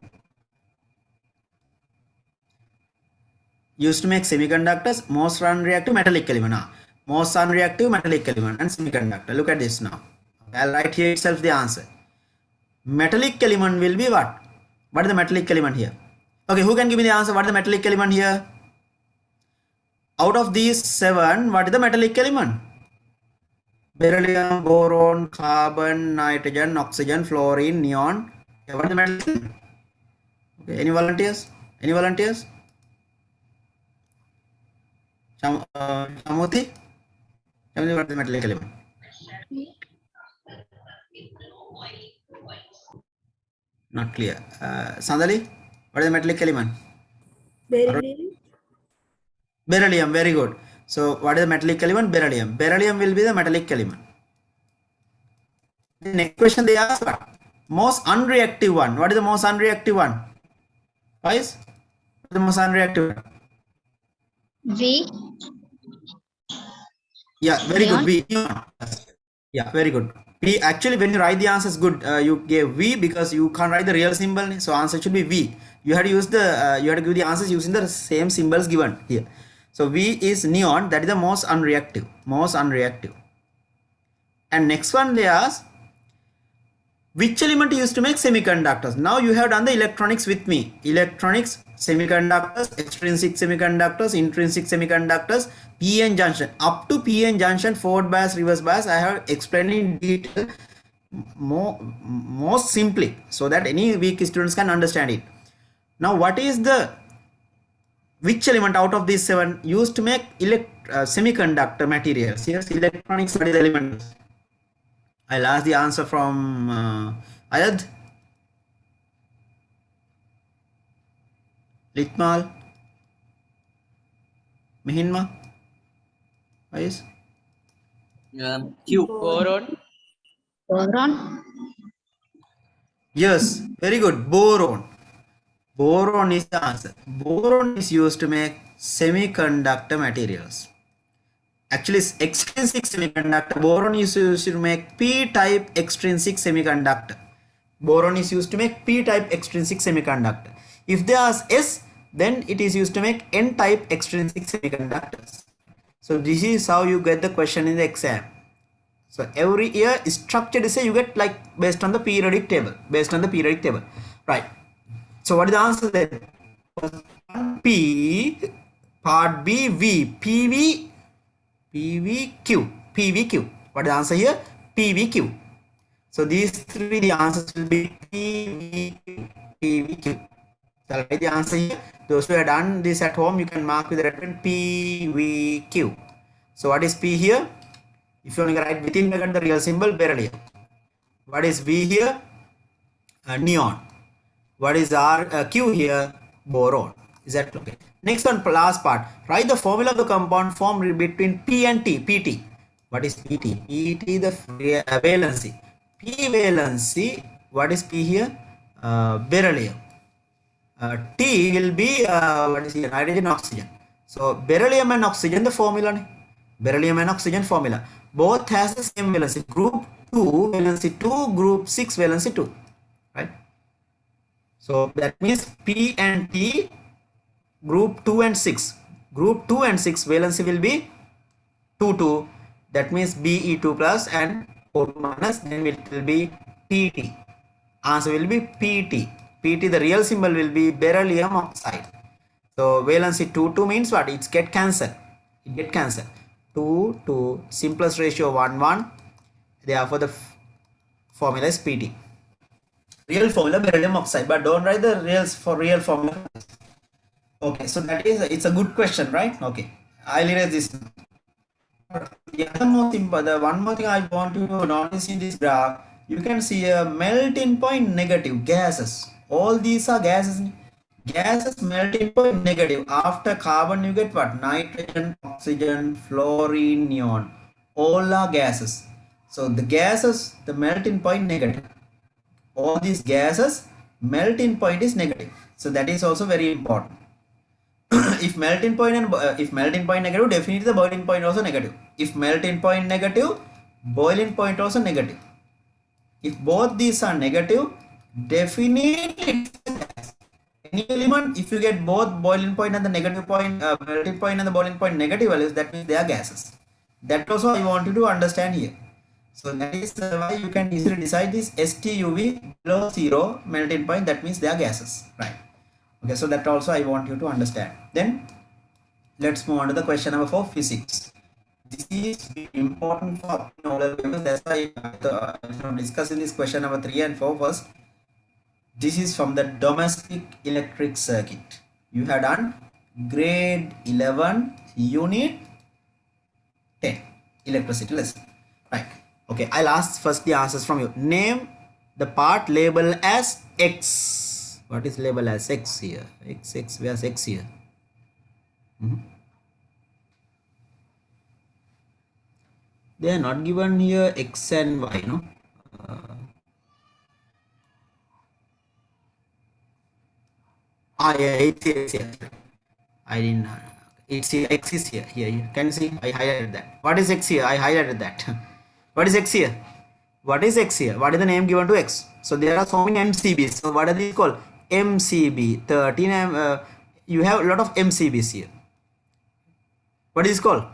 used to make semiconductors, most non-reactive metallic element. Most non-reactive metallic element and semiconductor. Look at this now. I'll write here itself the answer. Metallic element will be what? What is the metallic element here? Okay, who can give me the answer? What is the metallic element here? Out of these 7, what is the metallic element? Beryllium, boron, carbon, nitrogen, oxygen, fluorine, neon. Okay, what is the metallic element? Okay, any volunteers? Any volunteers? Shamuthi? Tell me what is the metallic element? Not clear. Sandali, what is the metallic element? Beryllium. Beryllium, very good. So what is the metallic element? Beryllium. Beryllium will be the metallic element. The next question they ask, what? Most unreactive one. What is the most unreactive one? Guys, the most unreactive one? V. Yeah, very good. Neon. V. Yeah, very good. V. Actually, when you write the answer is good. You gave V because you can't write the real symbol. So answer should be V. You had to use the. You had to give the answers using the same symbols given here. So V is neon. That is the most unreactive. Most unreactive. And next one they ask, which element used to make semiconductors? Now you have done the electronics with me. Electronics, semiconductors, extrinsic semiconductors, intrinsic semiconductors, PN junction. Up to PN junction, forward bias, reverse bias, I have explained in detail most simply so that any weak students can understand it. Now what is the, which element out of these 7 used to make semiconductor materials? Yes, electronics, what is the element? I'll ask the answer from Ayad, Litmal, Mihinma. Yes. Q. Boron. Boron. Yes, very good. Boron. Boron is the answer. Boron is used to make semiconductor materials. Actually, it's extrinsic semiconductor. Boron is used to make p-type extrinsic semiconductor. Boron is used to make p-type extrinsic semiconductor. If they ask S, then it is used to make n-type extrinsic semiconductors. So this is how you get the question in the exam. So every year structured say you get like based on the periodic table. Based on the periodic table. Right. So what is the answer then? P, part B, V, PV, PVQ, PVQ. What is the answer here? PVQ. So these three, the answers will be PVQ, PVQ. So I'll write the answer here. Those who have done this at home, you can mark with the red pen PVQ. So what is P here? If you only write within bracket the real symbol, beryllium. What is V here? Neon. What is R Q here? Boron. Is that okay? Next one, last part. Write the formula of the compound formed between P and T. PT. What is PT? PT the valency. P valency. What is P here? Beryllium. T will be what is here? Hydrogen, oxygen. So beryllium and oxygen the formula. Beryllium and oxygen formula. Both has the same valency. Group 2 valency 2, group 6 valency 2. Right? So that means P and T, group 2 and 6. Group 2 and 6 valency will be 2 2. That means Be2 plus and O2 minus. Then it will be PT. Answer will be PT. PT, the real symbol will be beryllium oxide. So valency 2 2 means what? It get cancelled. It get cancelled. 2 2, simplest ratio 1 1. Therefore the formula is PT. Real formula beryllium oxide, but don't write the real formula. Okay, so that is, it's a good question, right? Okay, I'll erase this. The other more simple, the one more thing I want you to notice in this graph, you can see a melting point negative gases. All these are gases. Gases melting point negative. After carbon you get what? Nitrogen, oxygen, fluorine, neon. All are gases. So the gases, the melting point negative. All these gases, melting point is negative. So that is also very important. If melting point and if melting point negative, definitely the boiling point also negative. If melting point negative, boiling point also negative. If both these are negative, definitely it's a gas. Any element, if you get both boiling point and the negative point, melting point and the boiling point negative values, that means they are gases. That also I want you to understand here. So that is why you can easily decide this STUV below 0 melting point, that means they are gases, right? Okay, so that also I want you to understand. Then let's move on to the question number 4, physics. This is important for knowledge because that's why I'm discussing this question number 3 and 4 first. This is from the domestic electric circuit. You have done grade 11 unit 10 electricity lesson, right? Okay, I'll ask first the answers from you. Name the part labeled as X. What is labeled as X here? X, where's X here? They are not given here X and Y, no? Yeah, it's here. I didn't. It's here. X is here. Here. Can you see? I highlighted that. What is X here? I highlighted that. What is X here? What is X here? What is the name given to X? So there are so many MCBs. So what are these called? MCB. 13. You have a lot of MCBs here. What is it called?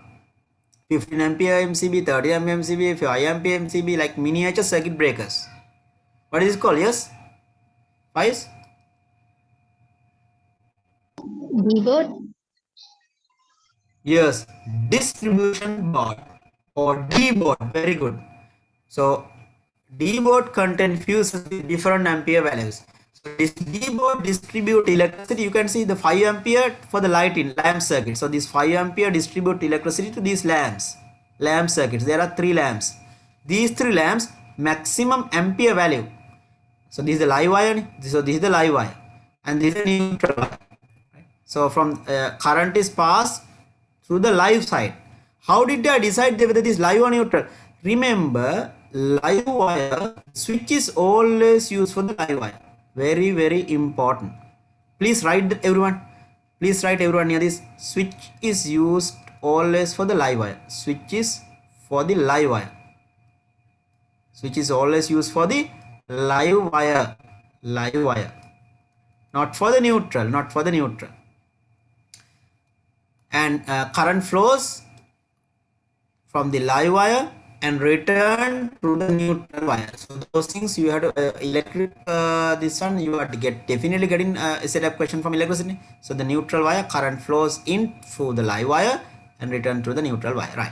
15 ampere MCB, 30 ampere MCB, 5 ampere MCB, like miniature circuit breakers. What is it called? Yes? Faiz? D-board. Yes, distribution board or D board. Very good. So D board contain fuses with different ampere values. So this D board distribute electricity. You can see the 5 ampere for the light in lamp circuit. So this 5 ampere distribute electricity to these lamp circuits. There are 3 lamps. These 3 lamps maximum ampere value. So this is the live wire. So this is the live wire, and this is the neutral wire. So from current is passed through the live side. How did I decide whether this live or neutral? Remember, live wire switch is always used for the live wire. Very, very important. Please write everyone. Please write everyone here. This switch is used always for the live wire. Switch is for the live wire. Switch is always used for the live wire. Live wire. Not for the neutral. Not for the neutral. And current flows from the live wire and return to the neutral wire. So those things you have to electric this one you have to get definitely getting a set up question from electricity. So the neutral wire current flows in through the live wire and return to the neutral wire, right?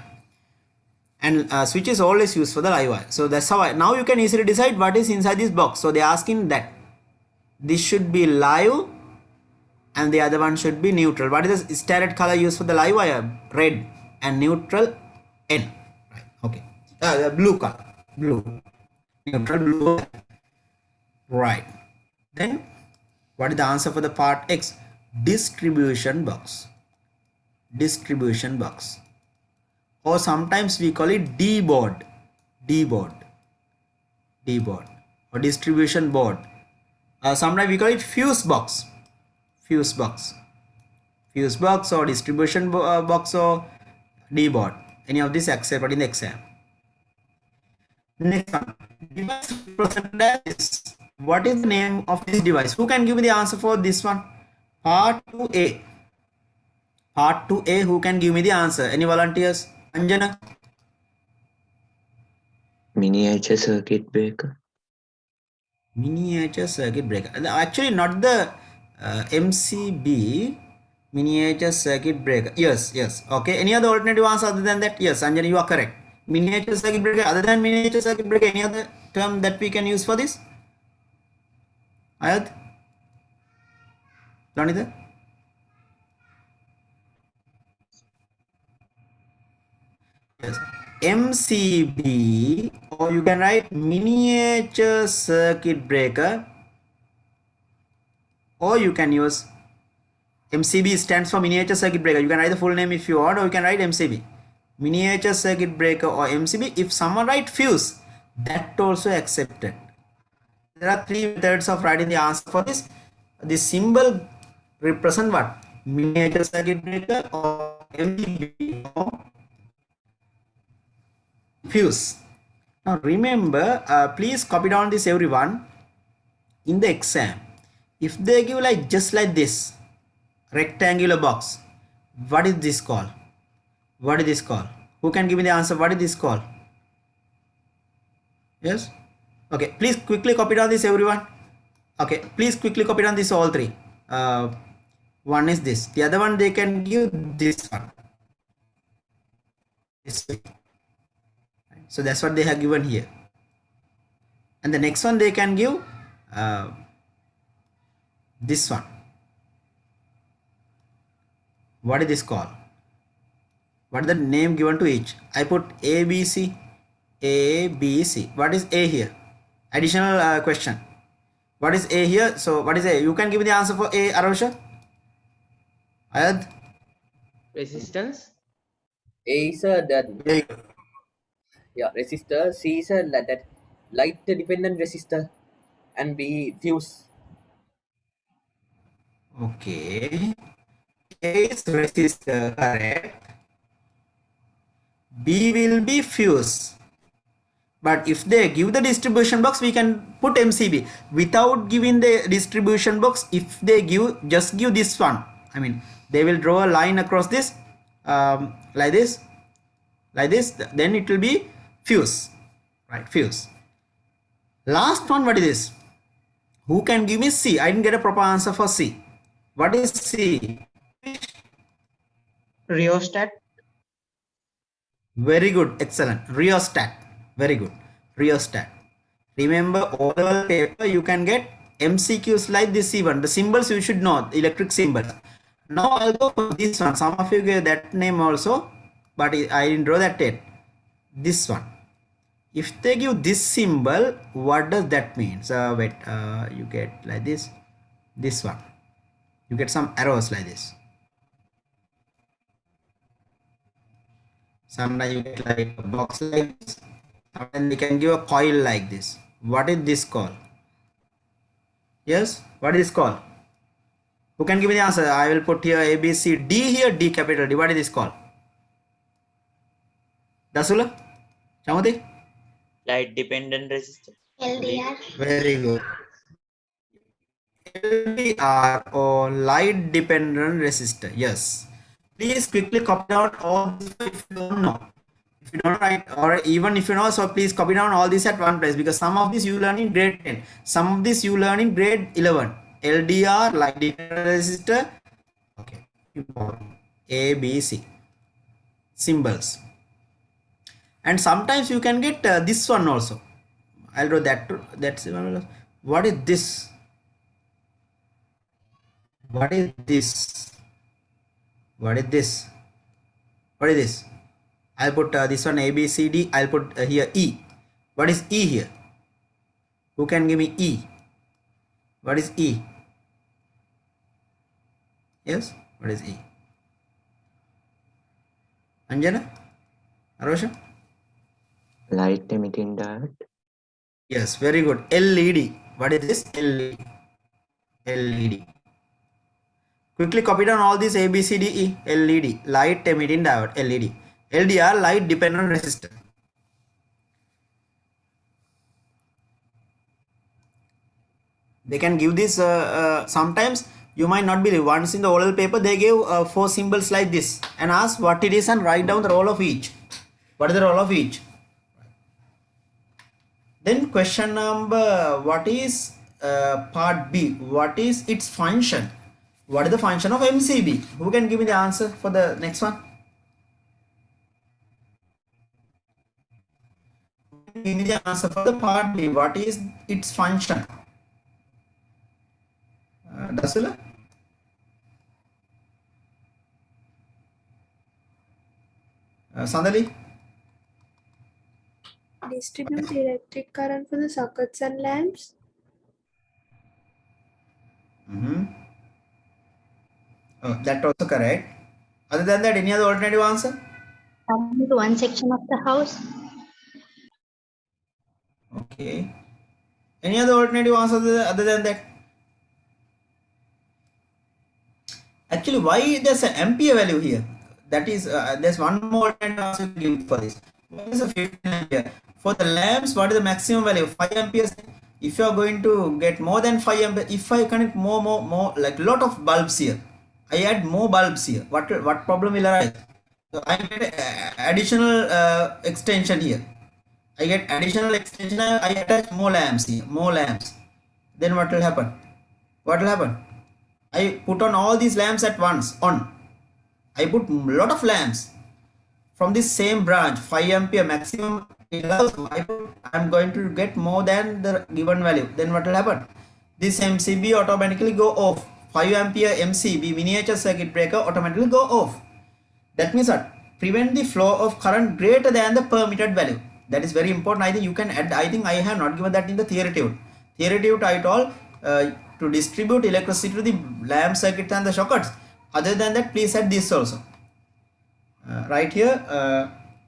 And switch is always used for the live wire. So that's how now you can easily decide what is inside this box. So they are asking that this should be live and the other one should be neutral. What is the standard color used for the live wire? Red, and neutral N. Right. Okay. The blue color. Blue. Neutral blue. Right. Then what is the answer for the part X? Distribution box. Distribution box. Or sometimes we call it D board. D board. D board. Or distribution board. Sometimes we call it fuse box. Fuse box. Fuse box or distribution box or D board. Any of these accepted in the exam. Next one. Device represented as. What is the name of this device? Who can give me the answer for this one? Part 2A. Part 2A. Who can give me the answer? Any volunteers? Anjana? Miniature circuit breaker. Miniature circuit breaker. Actually, not the MCB. Miniature circuit breaker. Yes, yes. Okay. Any other alternative answer other than that? Yes, Anjana, you are correct. Miniature circuit breaker. Other than miniature circuit breaker, any other term that we can use for this? Ayad? Lanita? Yes. MCB, or you can write miniature circuit breaker, or you can use MCB stands for miniature circuit breaker. You can write the full name if you want, or you can write MCB. Miniature circuit breaker or MCB. If someone write fuse, that also accepted. There are 3 methods of writing the answer for this. The symbol represent what? Miniature circuit breaker or MCB or fuse. Now remember, please copy down this everyone. In the exam, if they give like just like this rectangular box, what is this called? What is this called? Who can give me the answer? What is this called? Yes? Okay, please quickly copy down this everyone. Okay, please quickly copy down this all 3. One is this. The other one they can give this one. This way. So that's what they have given here. And the next one they can give this one. What is this called? What is the name given to each? I put A, B, C. A, B, C. What is A here? Additional question. What is A here? So what is A? You can give me the answer for A, Arosha. Ayad. Resistance. A is that Very good. resistor. C is that light dependent resistor, and B fuse. Okay. A is resistor, correct. B will be fuse. But if they give the distribution box, we can put MCB. Without giving the distribution box, if they just give this one, I mean, they will draw a line across this, like this, then it will be fuse, right? Fuse. Last one, what is this? Who can give me C? I didn't get a proper answer for C. What is C? Rheostat. Very good, excellent. Rheostat, very good. Rheostat. Remember, oral paper you can get MCQs like this even. The symbols you should know, electric symbols. Now I'll go for this one. Some of you gave that name also, but I didn't draw that yet. This one. If they give this symbol, what does that mean? So wait, you get like this one. You get some arrows like this. Sometimes you get like a box like this. And they can give a coil like this. What is this called? Yes, what is this called? Who can give me the answer? I will put here A, B, C, D here, D capital D. What is this called? Dasula? Chamati? Light dependent resistor. LDR. Very good. LDR or light dependent resistor. Yes. Please quickly copy down all this if you don't know. If you don't write, or even if you know, so please copy down all this at one place, because some of this you learn in grade 10, some of this you learn in grade 11. LDR, light dependent resistor. Okay, important. A, B, C symbols. And sometimes you can get this one also. I'll draw that too. That's what is this? What is this? What is this? What is this? I'll put this one A, B, C, D. I'll put here E. What is E here? Who can give me E? What is E? Yes, what is E? Anjana? Arosha? Light emitting diode. Yes, very good. LED. What is this? LED. LED. Quickly copy down all these A, B, C, D, E. LED. Light emitting diode. LED. LDR, light dependent resistor. They can give this sometimes. You might not believe. Once in the oral paper they gave 4 symbols like this and ask what it is and write down the role of each. What is the role of each? Then question number, what is part B? What is its function? What is the function of MCB? Who can give me the answer for the next one? Give me the answer for the part B. What is its function? Dasula? Sandali? Distribute electric current for the sockets and lamps. Oh, that also correct. Other than that, any other alternative answer? Only to one section of the house. Okay. Any other alternative answer other than that? Actually, why there's an ampere value here? That is, there's one more alternative answer to give for this. What is a 15 ampere? For the lamps, what is the maximum value? 5 amperes. If you are going to get more than 5 amperes, if I connect more, like lot of bulbs here, I add more bulbs here. What problem will arise? So I get additional extension here. I get additional extension. I attach more lamps here, more lamps. Then what will happen? What will happen? I put on all these lamps at once. I put lot of lamps from this same branch, 5 ampere maximum. I'm going to get more than the given value. Then what will happen? This MCB automatically go off. 5 ampere MCB miniature circuit breaker automatically go off. That means that prevent the flow of current greater than the permitted value. That is very important. I think you can add. I think I have not given that in the theory table. Theory table I told to distribute electricity to the lamp circuit and the sockets. Other than that, please add this also. Right here,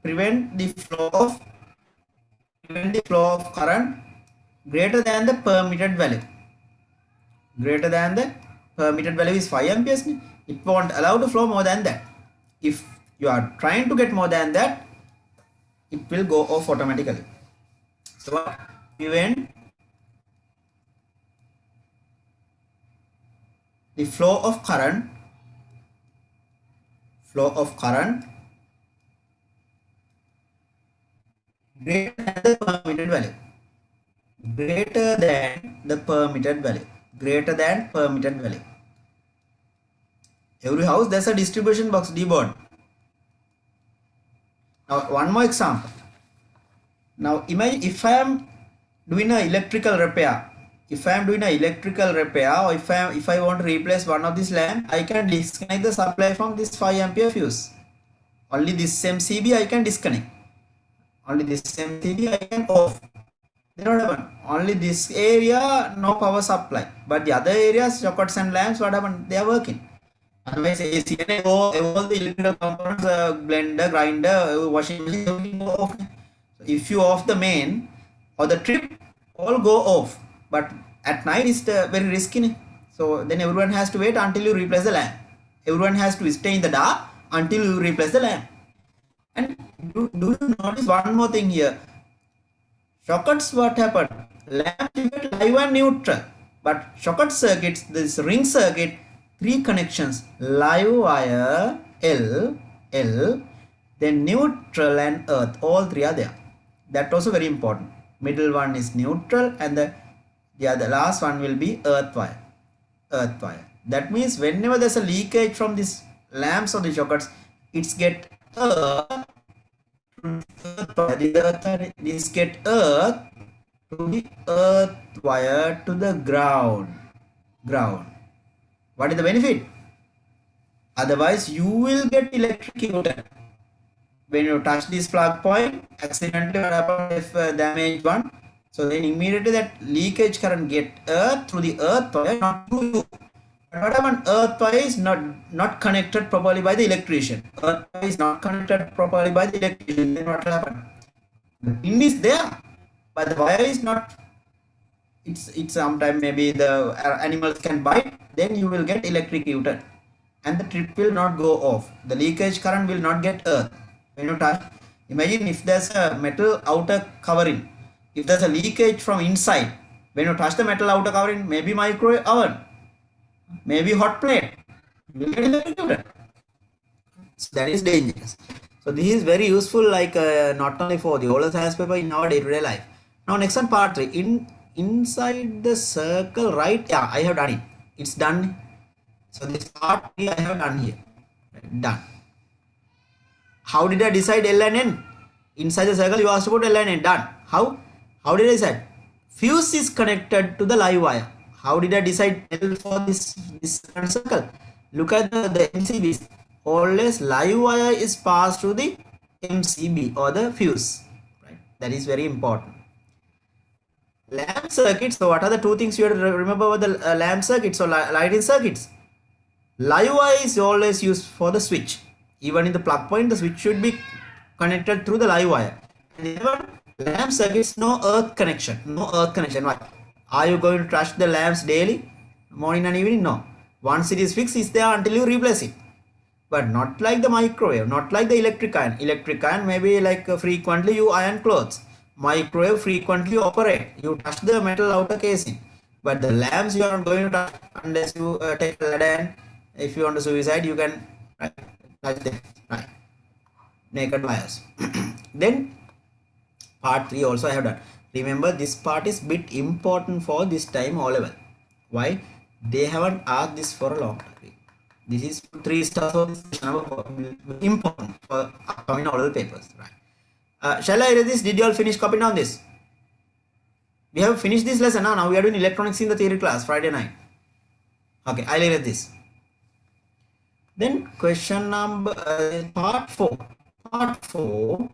prevent the flow of current greater than the permitted value. Greater than the permitted value is 5 amperes. It won't allow to flow more than that. If you are trying to get more than that, it will go off automatically. So prevent the flow of current greater than the permitted value. Greater than the permitted value. Greater than permitted value. Every house there's a distribution box D-board. Now one more example. Now imagine if I am doing an electrical repair. If I am doing an electrical repair, or if I want to replace one of these lamp, I can disconnect the supply from this 5 ampere fuse. Only this MCB I can disconnect. Only this MCB I can off. Then what happened? Only this area no power supply, but the other areas, sockets and lamps, what happened? They are working. Otherwise, AC and all the electrical components, blender, grinder, washing machine, everything go off. So if you off the main or the trip, all go off. But at night it's very risky. So then everyone has to wait until you replace the lamp. Everyone has to stay in the dark until you replace the lamp. And do you notice one more thing here? Sockets, what happened? Lamp you get live and neutral. But socket circuits, this ring circuit, 3 connections, live wire, L, then neutral and earth, all 3 are there. That also very important. Middle one is neutral and the last one will be earth wire. That means whenever there's a leakage from these lamps or the sockets, it's get earth to the earth wire to the ground. What is the benefit? Otherwise you will get electrocuted. When you touch this plug point, accidentally what happens if damage one? So then immediately that leakage current get earth through the earth wire, not through you. But what happened? Earth wire is not connected properly by the electrician. Earth wire is not connected properly by the electrician. Then what will happen? The pin is there, but the wire is not. It's sometimes maybe the animals can bite. Then you will get electrocuted, and the trip will not go off. The leakage current will not get earth. When you touch, imagine if there's a metal outer covering. If there's a leakage from inside, when you touch the metal outer covering, maybe microwave oven, maybe hot plate, you will get electrocuted. So that is dangerous. So this is very useful, like not only for the older science paper, in our day-to-day life. Now next one, part 3. Inside the circle, right? Yeah, I have done it. It's done. So this part 3 I have done here. Done. How did I decide L and N? Inside the circle, you asked about L and N. Done. How? How did I decide? Fuse is connected to the live wire. How did I decide L for this circle? Look at the MCBs. Always live wire is passed through the MCB or the fuse. Right? That is very important. Lamp circuits. So what are the 2 things you have to remember about the lamp circuits or lighting circuits? Live wire is always used for the switch. Even in the plug point, the switch should be connected through the live wire. And even lamp circuits, no earth connection. Why? Are you going to touch the lamps daily, morning and evening? No. Once it is fixed, it's there until you replace it. But not like the microwave, not like the electric iron. Electric iron maybe like frequently you iron clothes. Microwave frequently operate. You touch the metal outer casing. But the lamps you are not going to touch unless you take lead, and if you want to suicide, you can touch them. Right. Naked wires. Then part 3 also I have done. Remember, this part is bit important for this time O level. Why? They haven't asked this for a long time. This is 3 stars of this important for upcoming O level papers. Right. Shall I read this? Did you all finish copying down this? We have finished this lesson now. Now we are doing electronics in the theory class Friday night. Okay, I'll read this. Then question number part 4. Part 4.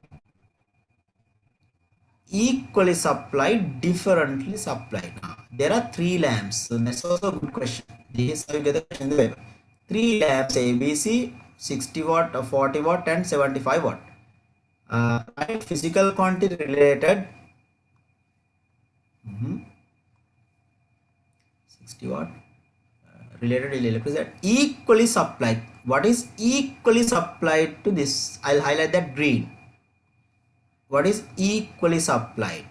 equally supplied, differently supplied. There are three lamps. So that's also a good question. This is how you get the question in the paper. Three lamps ABC, 60 watt, 40 watt, and 75 watt. Right, physical quantity related. 60 watt related electricity equally supplied. What is equally supplied to this? I'll highlight that green. What is equally supplied?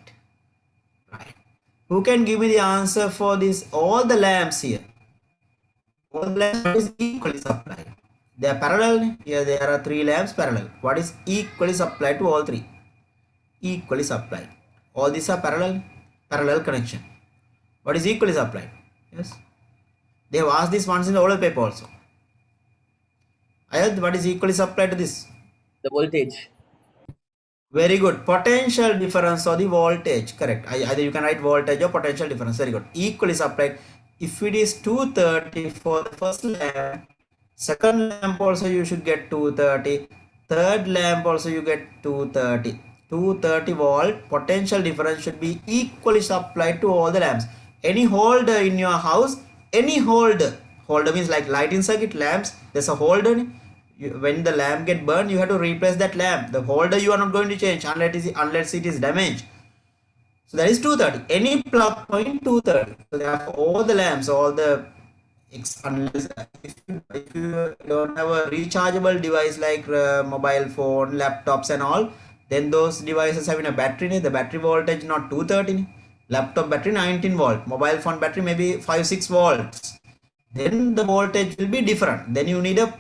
Right. Who can give me the answer for this? All the lamps here. All the lamps, what is equally supplied? They are parallel. Here there are three lamps parallel. What is equally supplied to all three? Equally supplied. All these are parallel connection. What is equally supplied? Yes. They have asked this once in the older paper also. Ayad, what is equally supplied to this? The voltage. Very good. Potential difference or the voltage. Correct. Either you can write voltage or potential difference. Very good. Equally supplied. If it is 230 for the first lamp, second lamp also you should get 230. Third lamp also you get 230. 230 volt potential difference should be equally supplied to all the lamps. Any holder in your house, any holder means like lighting circuit lamps, there's a holder. When the lamp get burned, you have to replace that lamp. The holder you are not going to change unless it is damaged. So that is 230. Any plug point 230. So therefore all the lamps, all the unless if you don't have a rechargeable device like mobile phone, laptops and all, then those devices having a battery, the battery voltage not 230. Laptop battery 19 volt, mobile phone battery maybe 5-6 volts. Then the voltage will be different. Then you need a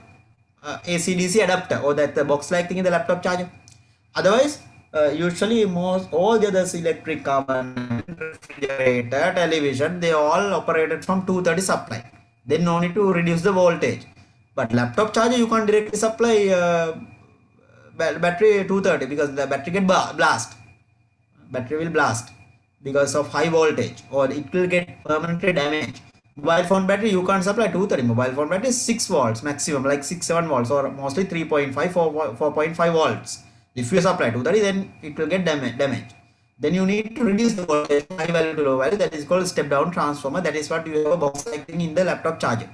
AC/DC adapter or that box like thing in the laptop charger. Otherwise, usually all the others electric oven, refrigerator, television, they all operated from 230 supply. Then no need to reduce the voltage. But laptop charger you can't directly supply battery 230 because the battery get blast. Battery will blast because of high voltage or it will get permanently damaged. Mobile phone battery you can't supply 230. Mobile phone battery is 6 volts maximum, like 6-7 volts or mostly 3.5 4.5 volts. If you supply 230 then it will get damaged. Then you need to reduce the voltage high value to low value, that is called step down transformer. That is what you have a box like thing in the laptop charger.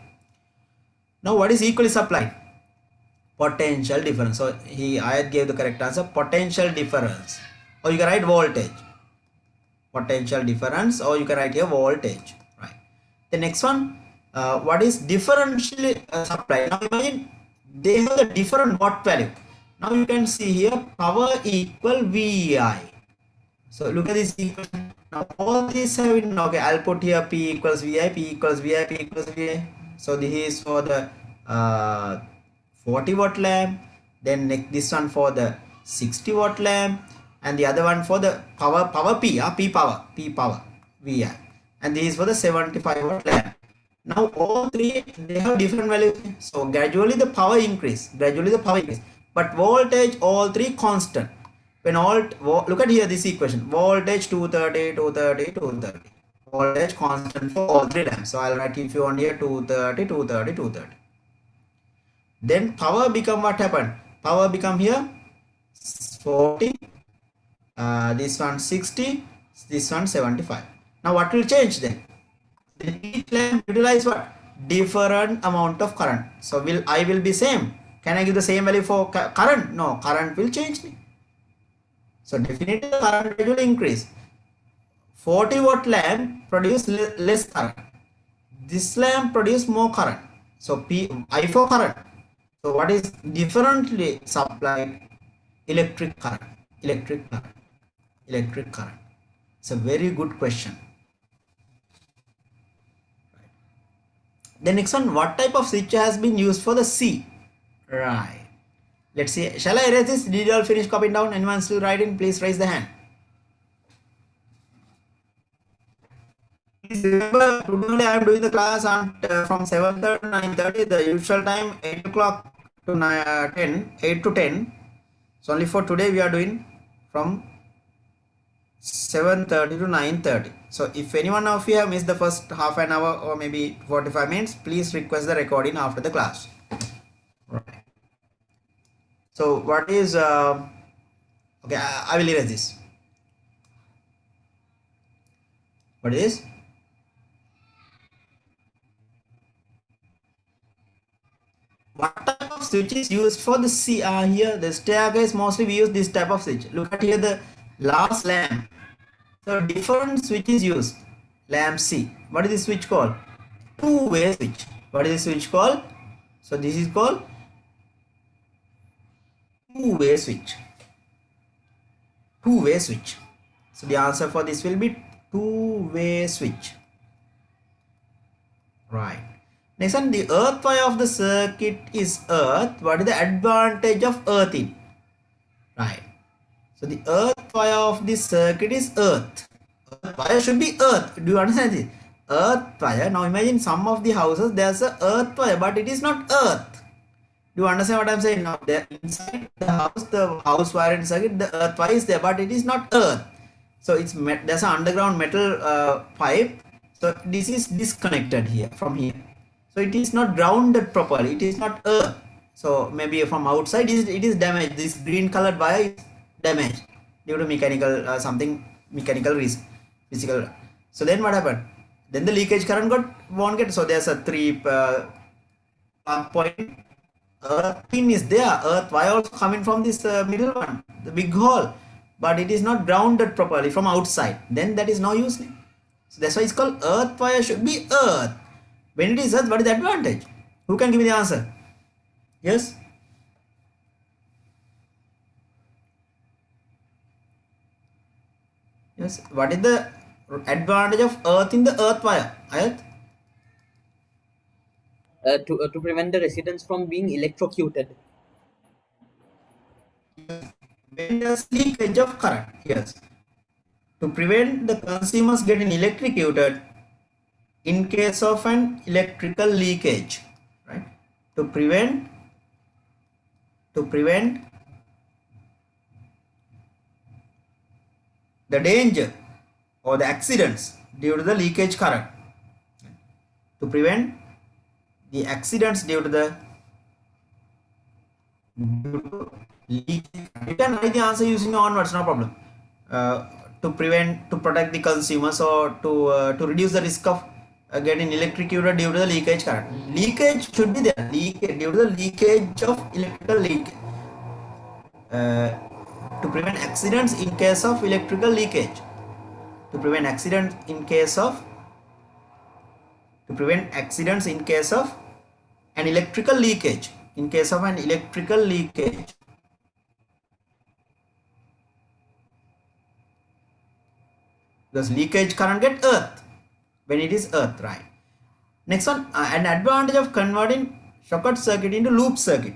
Now what is equally supplied? Potential difference. So I gave the correct answer, potential difference, or you can write voltage. Potential difference, or you can write here voltage. Right. The next one, what is differentially supplied? Now imagine they have the different watt value. Now you can see here power equal VI. So look at this equation. Now all these have been, okay, I'll put here P equals VI, P equals VI, P equals VI. So this is for the 40 watt lamp. Then this one for the 60 watt lamp. And the other one for the power P power VI, and this is for the 75 watt lamp. Now all three they have different values, so gradually the power increase, but voltage all three constant. When look at here this equation, voltage 230, voltage constant for all three lamps. So I'll write if you want here 230. Then power become, what happened? Power become here 40. This one 60, this one 75. Now what will change then? Each lamp utilize what? Different amount of current. So I will be same. Can I give the same value for current? No, current will change. So definitely the current will increase. 40 watt lamp produce less current. This lamp produce more current. So I for current. So what is differently supplied? Electric current. It's a very good question. Right. The next one, what type of switch has been used for the C? Right. Let's see. Shall I erase this? Did you all finish copying down? Anyone still writing? Please raise the hand. Please remember, today I am doing the class from 7:30 to 9:30. The usual time 8 o'clock to 8 to 10. So only for today we are doing from 7:30 to 9:30. So if anyone of you have missed the first half an hour or maybe 45 minutes, please request the recording after the class. Right. So what is okay, I will erase this. What is this? What type of switch is used for the here the staircase? Mostly we use this type of switch. Look at here the last lamp. So different switch is used. Lamp C. What is this switch called? Two-way switch. What is this switch called? So this is called two-way switch. Two-way switch. So the answer for this will be two-way switch. Right. Next one, the earth wire of the circuit is earth. What is the advantage of earthing? Right. So the earth wire of the circuit is earth. Earth wire should be earth. Do you understand this? Earth wire. Now imagine some of the houses there's a earth wire, but it is not earth. Do you understand what I'm saying? Now there inside the house wire and circuit, the earth wire is there, but it is not earth. So it's there's an underground metal pipe. So this is disconnected here from here. So it is not grounded properly. It is not earth. So maybe from outside it is damaged. This green colored wire is damaged due to mechanical mechanical reason, physical. So then what happened? Then the leakage current won't get. So there's a 3 plug point. Earth pin is there. Earth wire also coming from this middle one, the big hole, but it is not grounded properly from outside. Then that is no use. So that's why it's called earth wire should be earth. When it is earth, what is the advantage? Who can give me the answer? Yes? Yes. What is the advantage of earth in the earth wire? Ayat? To prevent the residents from being electrocuted. When there's leakage of current, yes. To prevent the consumers getting electrocuted in case of an electrical leakage, right? To prevent the danger or the accidents due to the leakage current. To prevent the accidents due to leakage. You can write the answer using onwards, no problem. To protect the consumers or to reduce the risk of getting electrocuted due to the leakage current. Leakage should be there. Due to the leakage of electrical leakage. To prevent accidents in case of electrical leakage. To prevent accidents in case of an electrical leakage. In case of an electrical leakage. Because leakage current get earth when it is earth, right? Next one, an advantage of converting short circuit into loop circuit.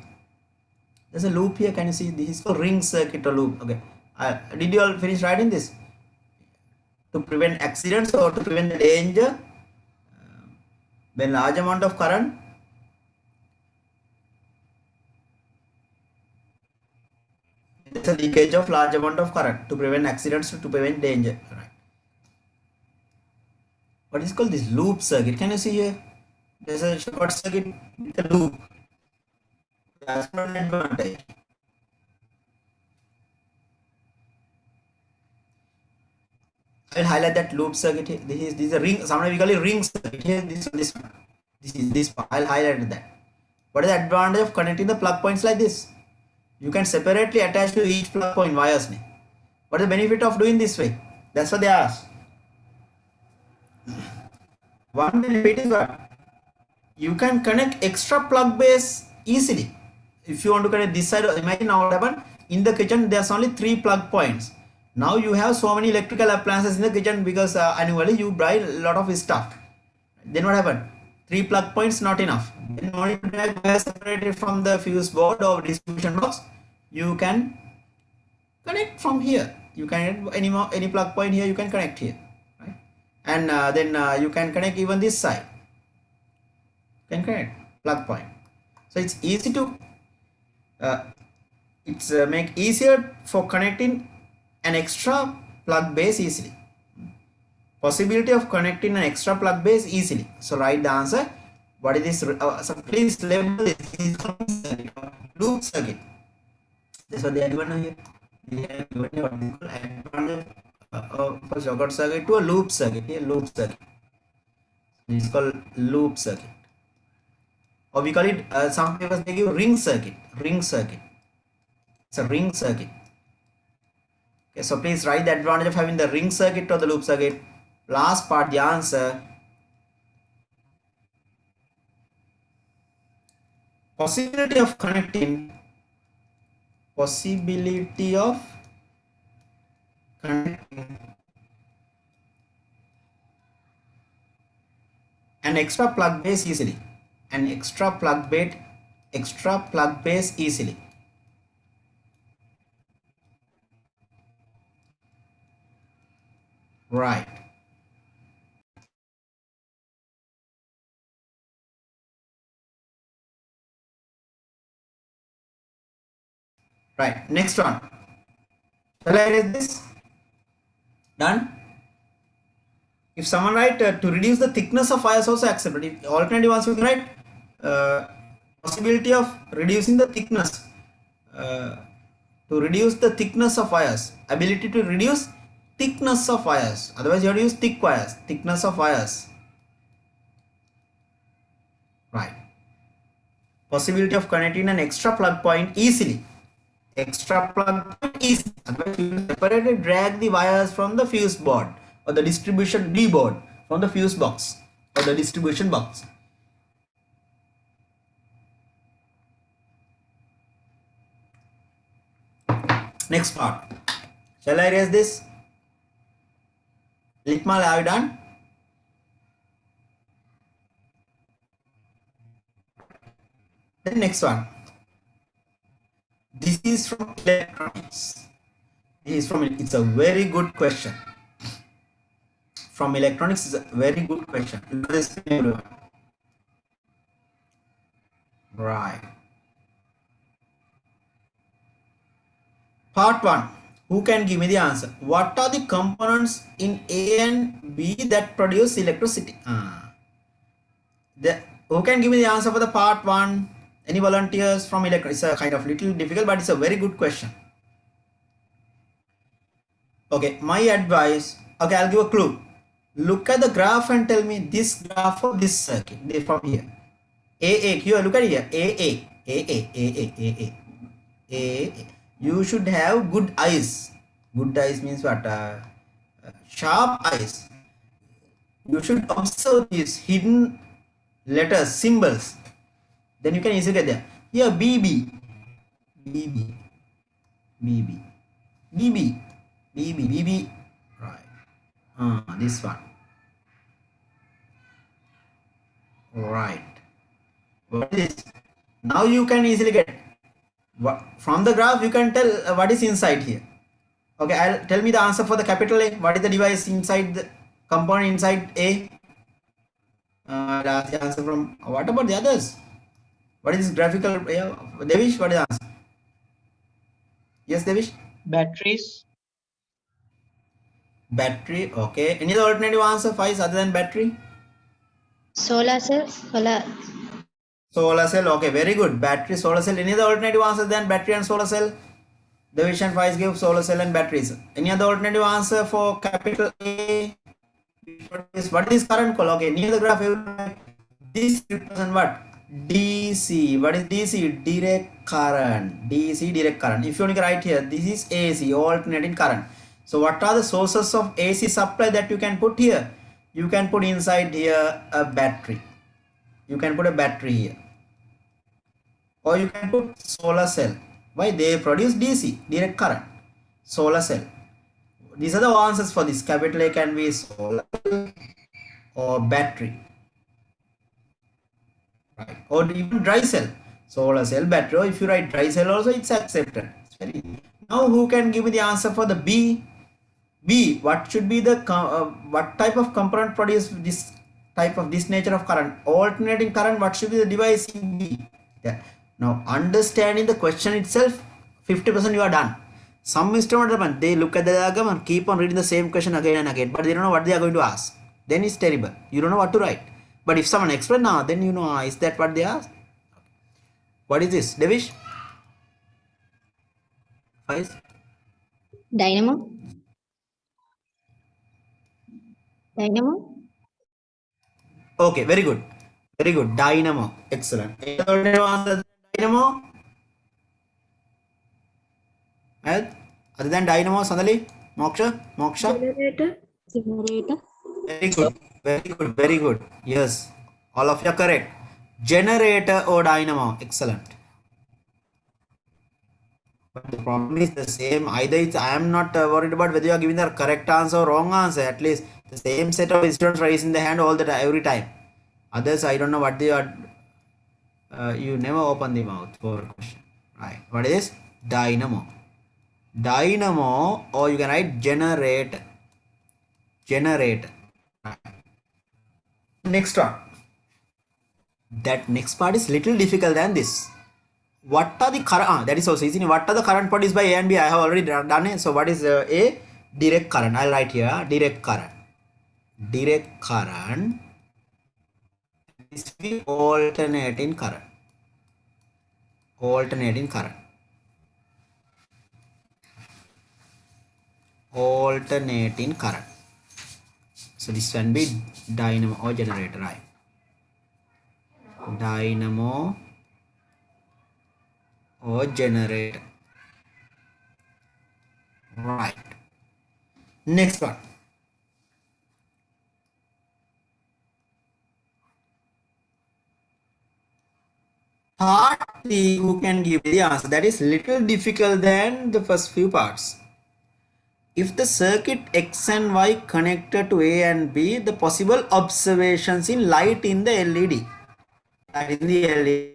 There's a loop here. Can you see? This is called ring circuit or loop. Okay. Did you all finish writing this? To prevent accidents or to prevent the danger when large amount of current there's a leakage of large amount of current to prevent accidents, to prevent danger, right? What is called this loop circuit? Can you see here? There's a short circuit with a loop. That's not an advantage. I'll highlight that loop circuit here. This is a ring. Sometimes we call it ring circuit. Here, this one. This is this one. I'll highlight that. What is the advantage of connecting the plug points like this? You can separately attach to each plug point wires. What is the benefit of doing this way? That's what they ask. One benefit is what? You can connect extra plug base easily. If you want to connect this side, imagine now what happened. In the kitchen, there's only 3 plug points. Now you have so many electrical appliances in the kitchen because annually you buy a lot of stuff. Then what happened? 3 plug points not enough. Then no need to have wires separated from the fuse board or distribution box. You can connect from here. You can get any plug point here. You can connect here, right? And then you can connect even this side. You can connect plug point. So it's easy to make easier for connecting an extra plug base easily. Possibility of connecting an extra plug base easily. So write the answer. What is this? So please label this. This is loop circuit. That's what they are given here. They are given here advantage simple short circuit to a loop circuit. Here, loop circuit. This is called loop circuit. Or we call it, some papers they give ring circuit. Ring circuit. It's a ring circuit. Okay, so please write the advantage of having the ring circuit or the loop circuit. Last part, the answer. Possibility of connecting an extra plug base easily. An extra plug base easily. Right. Right. Next one. Shall I erase this? Done. If someone write to reduce the thickness of wires also accepted. If alternative answer, you can write possibility of reducing the thickness. To reduce the thickness of wires. Ability to reduce thickness of wires. Otherwise, you have to use thick wires. Thickness of wires. Right. Possibility of connecting an extra plug point easily. Extra plug point easily. Otherwise, you will separately drag the wires from the fuse board or the distribution D board from the fuse box or the distribution box. Next part. Shall I erase this? Litmal, have you done? Then next one. This is from electronics. It's a very good question. From electronics is a very good question. Right. Part 1. Who can give me the answer? What are the components in A and B that produce electricity? Who can give me the answer for the part 1? Any volunteers from electronics? It's a kind of little difficult, but it's a very good question. Okay, my advice. Okay, I'll give a clue. Look at the graph and tell me this graph of this circuit. From here. AA. Here, look at here. AA. You should have good eyes. Good eyes means what? Sharp eyes. You should observe these hidden letters, symbols. Then you can easily get there. Here, BB. Right. This one. Right. What is this? Now you can easily get. From the graph, you can tell what is inside here. Okay, tell me the answer for the capital A. What is the device inside the component inside A? That's the answer from. What about the others? What is this graphical? Devish, what is the answer? Yes, Devish? Batteries. Battery. Okay. Any other alternative answer, Faiz, other than battery? Solar cells. Solar cell. Okay, very good. Battery, solar cell. Any other alternative answer than battery and solar cell? Devish and Faiz give solar cell and batteries. Any other alternative answer for capital A? What is current call? Okay, near the graph, this represents what? DC. What is DC? Direct current. DC, direct current. If you only write here, this is AC, alternating current. So what are the sources of AC supply that you can put here? You can put inside here a battery. You can put a battery here. Or you can put solar cell. Why? They produce DC, direct current. Solar cell. These are the answers for this. Capital A can be solar or battery. Right. Or even dry cell. Solar cell, battery. Or if you write dry cell also, it's accepted. It's very easy. Now who can give me the answer for the B? B. What should be the what type of component produce this type of this nature of current? Alternating current. What should be the device in B? Yeah. Now understanding the question itself, 50% you are done. Some instrument, they look at the diagram and keep on reading the same question again and again, but they don't know what they are going to ask. Then it's terrible. You don't know what to write. But if someone explains now, then you know, is that what they ask? What is this, Devish? Faiz? Dynamo. Dynamo. Okay, very good. Very good. Dynamo. Excellent. Any alternative answer? Dynamo? Right? Other than dynamo, Sonali? Moksha? Moksha? Generator. Generator. Very good. Very good. Very good. Yes. All of you are correct. Generator or dynamo. Excellent. But the problem is the same. Either it's, I am not worried about whether you are giving the correct answer or wrong answer. At least the same set of students raising the hand all the time, every time. Others, I don't know what they are. You never open the mouth for a question. Right. What is dynamo? Dynamo, or you can write generate. Generate. Right. Next one. That next part is little difficult than this. What are the current? That is also easy. What are the current produced by A and B? I have already done it. So what is A? Direct current. I'll write here direct current. Direct current is the alternating current. Alternating current. Alternating current. So this can be dynamo or generator, right? Dynamo or generator. Right. Next one. Part 3, who can give the answer? That is little difficult than the first few parts. If the circuit X and Y connected to A and B, the possible observations in light in the LED. Light in the LED.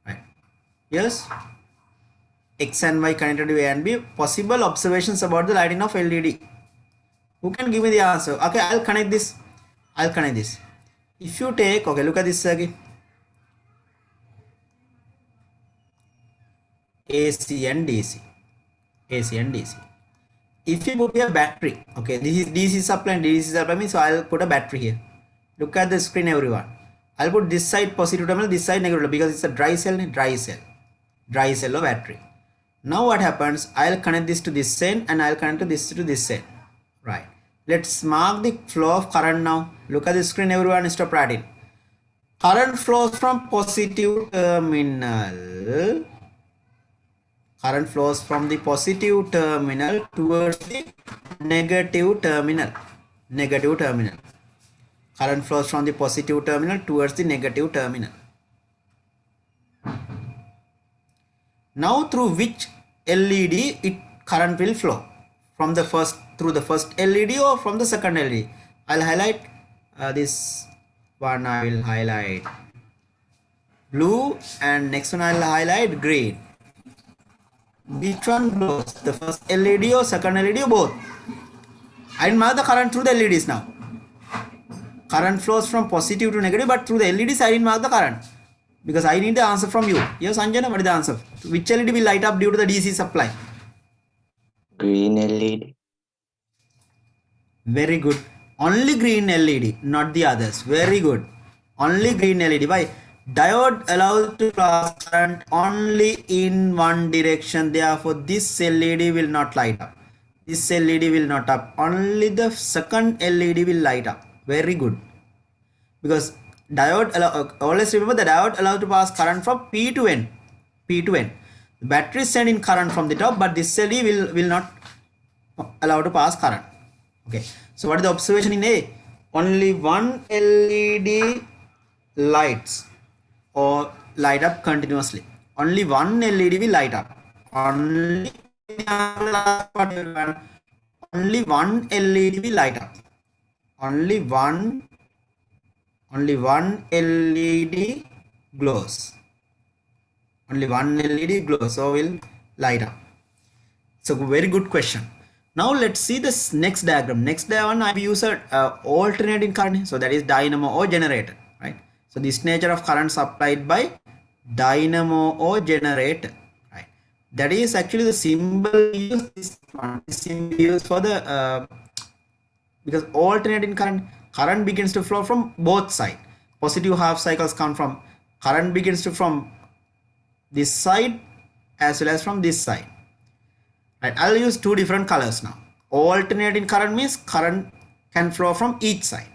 Right. Yes. X and Y connected to A and B. Possible observations about the lighting of LED. Who can give me the answer? Okay, I'll connect this. I'll connect this. If you take, okay, look at this circuit. AC and DC. AC and DC. If you put a battery, okay, this is DC supply and DC supply means, so I'll put a battery here. Look at the screen, everyone. I'll put this side positive terminal, this side negative terminal, because it's a dry cell of battery. Now what happens? I'll connect this to this end and I'll connect this to this end. Right. Let's mark the flow of current now. Look at the screen, everyone. Stop writing. Current flows from positive terminal. Current flows from the positive terminal towards the negative terminal. Negative terminal. Current flows from the positive terminal towards the negative terminal. Now through which LED current will flow? From the first, through the first LED or from the second LED? I'll highlight this one. I will highlight blue and next one I'll highlight green. Which one glows? The first LED or second LED or both? I didn't mark the current through the LEDs now. Current flows from positive to negative, but through the LEDs I didn't mark the current. Because I need the answer from you. Yes, Anjana, what is the answer? Which LED will light up due to the DC supply? Green LED. Very good. Only green LED, not the others. Very good. Only green LED. Why? Diode allows to pass current only in one direction. Therefore, this LED will not light up. This LED will not up. Only the second LED will light up. Very good. Because diode always remember the diode allows to pass current from P to N. P to N. The battery is sending current from the top, but this LED will not allow to pass current. Okay. So what is the observation in A? Only one LED lights or light up continuously. Only one LED will light up. Only one LED will light up. Only one LED glows. Only one LED glows, so will light up. So very good question. Now let's see this next diagram. Next diagram I use a alternating current. So that is dynamo or generator, right? So this nature of current supplied by dynamo or generator, right? That is actually the symbol used. This one is symbol used for the because alternating current begins to flow from both sides. Positive half cycles come from current begins to from this side as well as from this side. Right, I'll use two different colors now. Alternating current means current can flow from each side,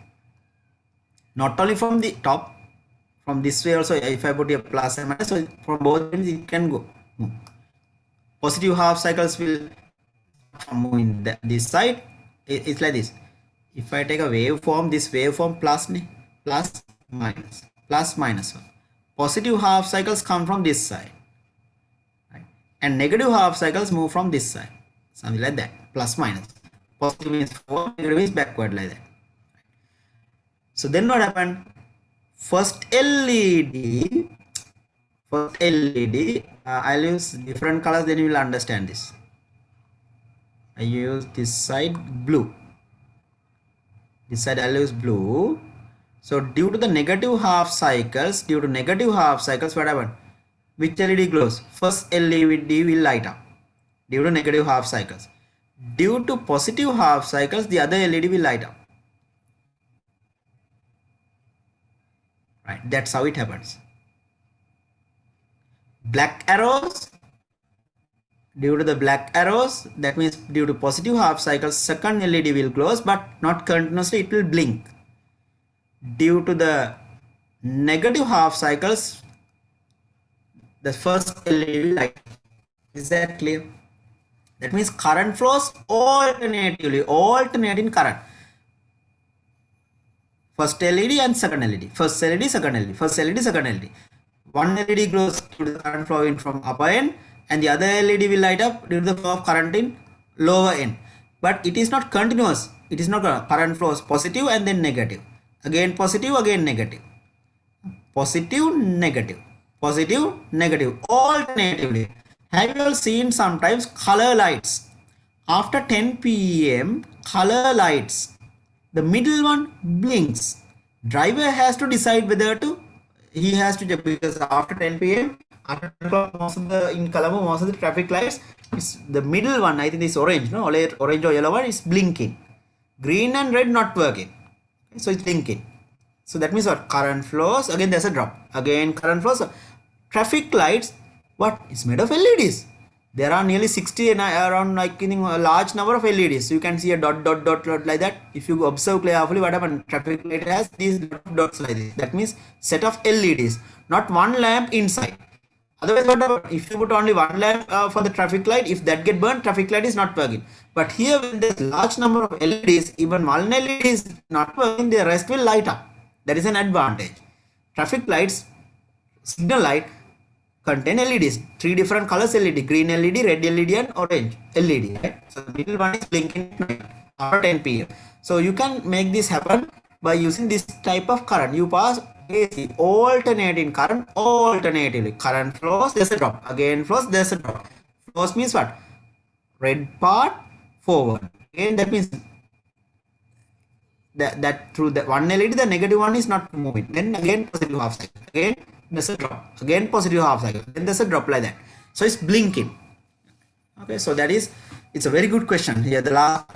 not only from the top, from this way also. If I put a plus and minus, so from both ends it can go. Positive half cycles will move in this side. It's like this. If I take a waveform, this waveform plus minus. Positive half cycles come from this side, right? And negative half cycles move from this side, something like that. Plus minus. Positive means forward, negative means backward, like that. So then what happened? First LED, I'll use different colors, then you will understand this. I use this side blue, this side I'll use blue. So due to the negative half cycles, what happened? Which LED glows? First LED will light up due to negative half cycles. Due to positive half cycles, the other LED will light up. Right, that's how it happens. Black arrows, due to the black arrows, that means due to positive half cycles, second LED will close, but not continuously, it will blink. Due to the negative half cycles, the first LED will light. Is that clear? That means current flows alternatively, alternating current. First LED and second LED. First LED, second LED. First LED, second LED. One LED glows due to the current flowing from upper end, and the other LED will light up due to the flow of current in lower end. But it is not continuous. It is not current flows positive and then negative. Again positive, again negative. Positive, negative. Positive, negative. Alternatively. Have you all seen sometimes color lights? After 10 p.m. color lights, the middle one blinks. Driver has to decide whether to, because after 10 p.m. after 10 o'clock, in Colombo, most of the traffic lights, the middle one, I think this orange, no, orange or yellow one is blinking. Green and red not working. So it's blinking. So that means what? Current flows. Again there's a drop. Again current flows. Traffic lights, what? It's made of LEDs. There are nearly 60 and around, like, a large number of LEDs. So you can see a dot like that. If you observe carefully, what happened? Traffic light has these dots like this. That means set of LEDs, not one lamp inside. Otherwise, what happened? If you put only one lamp for the traffic light, if that get burnt, traffic light is not working. But here, when there's large number of LEDs, even one LED is not working, the rest will light up. That is an advantage. Traffic lights, signal light, contain LEDs, three different colors LED: green LED, red LED, and orange LED. Right? So the middle one is blinking after 10 p.m. So you can make this happen by using this type of current. You pass AC, alternating current, alternatively. Current flows, there's a drop. Again flows, there's a drop. Flows means what? Red part forward. Again, that means that through the one LED, the negative one is not moving. Then again positive half cycle. Again there's a drop. Again positive half cycle. Then there's a drop like that. So it's blinking. Okay, so that is, it's a very good question here. The last.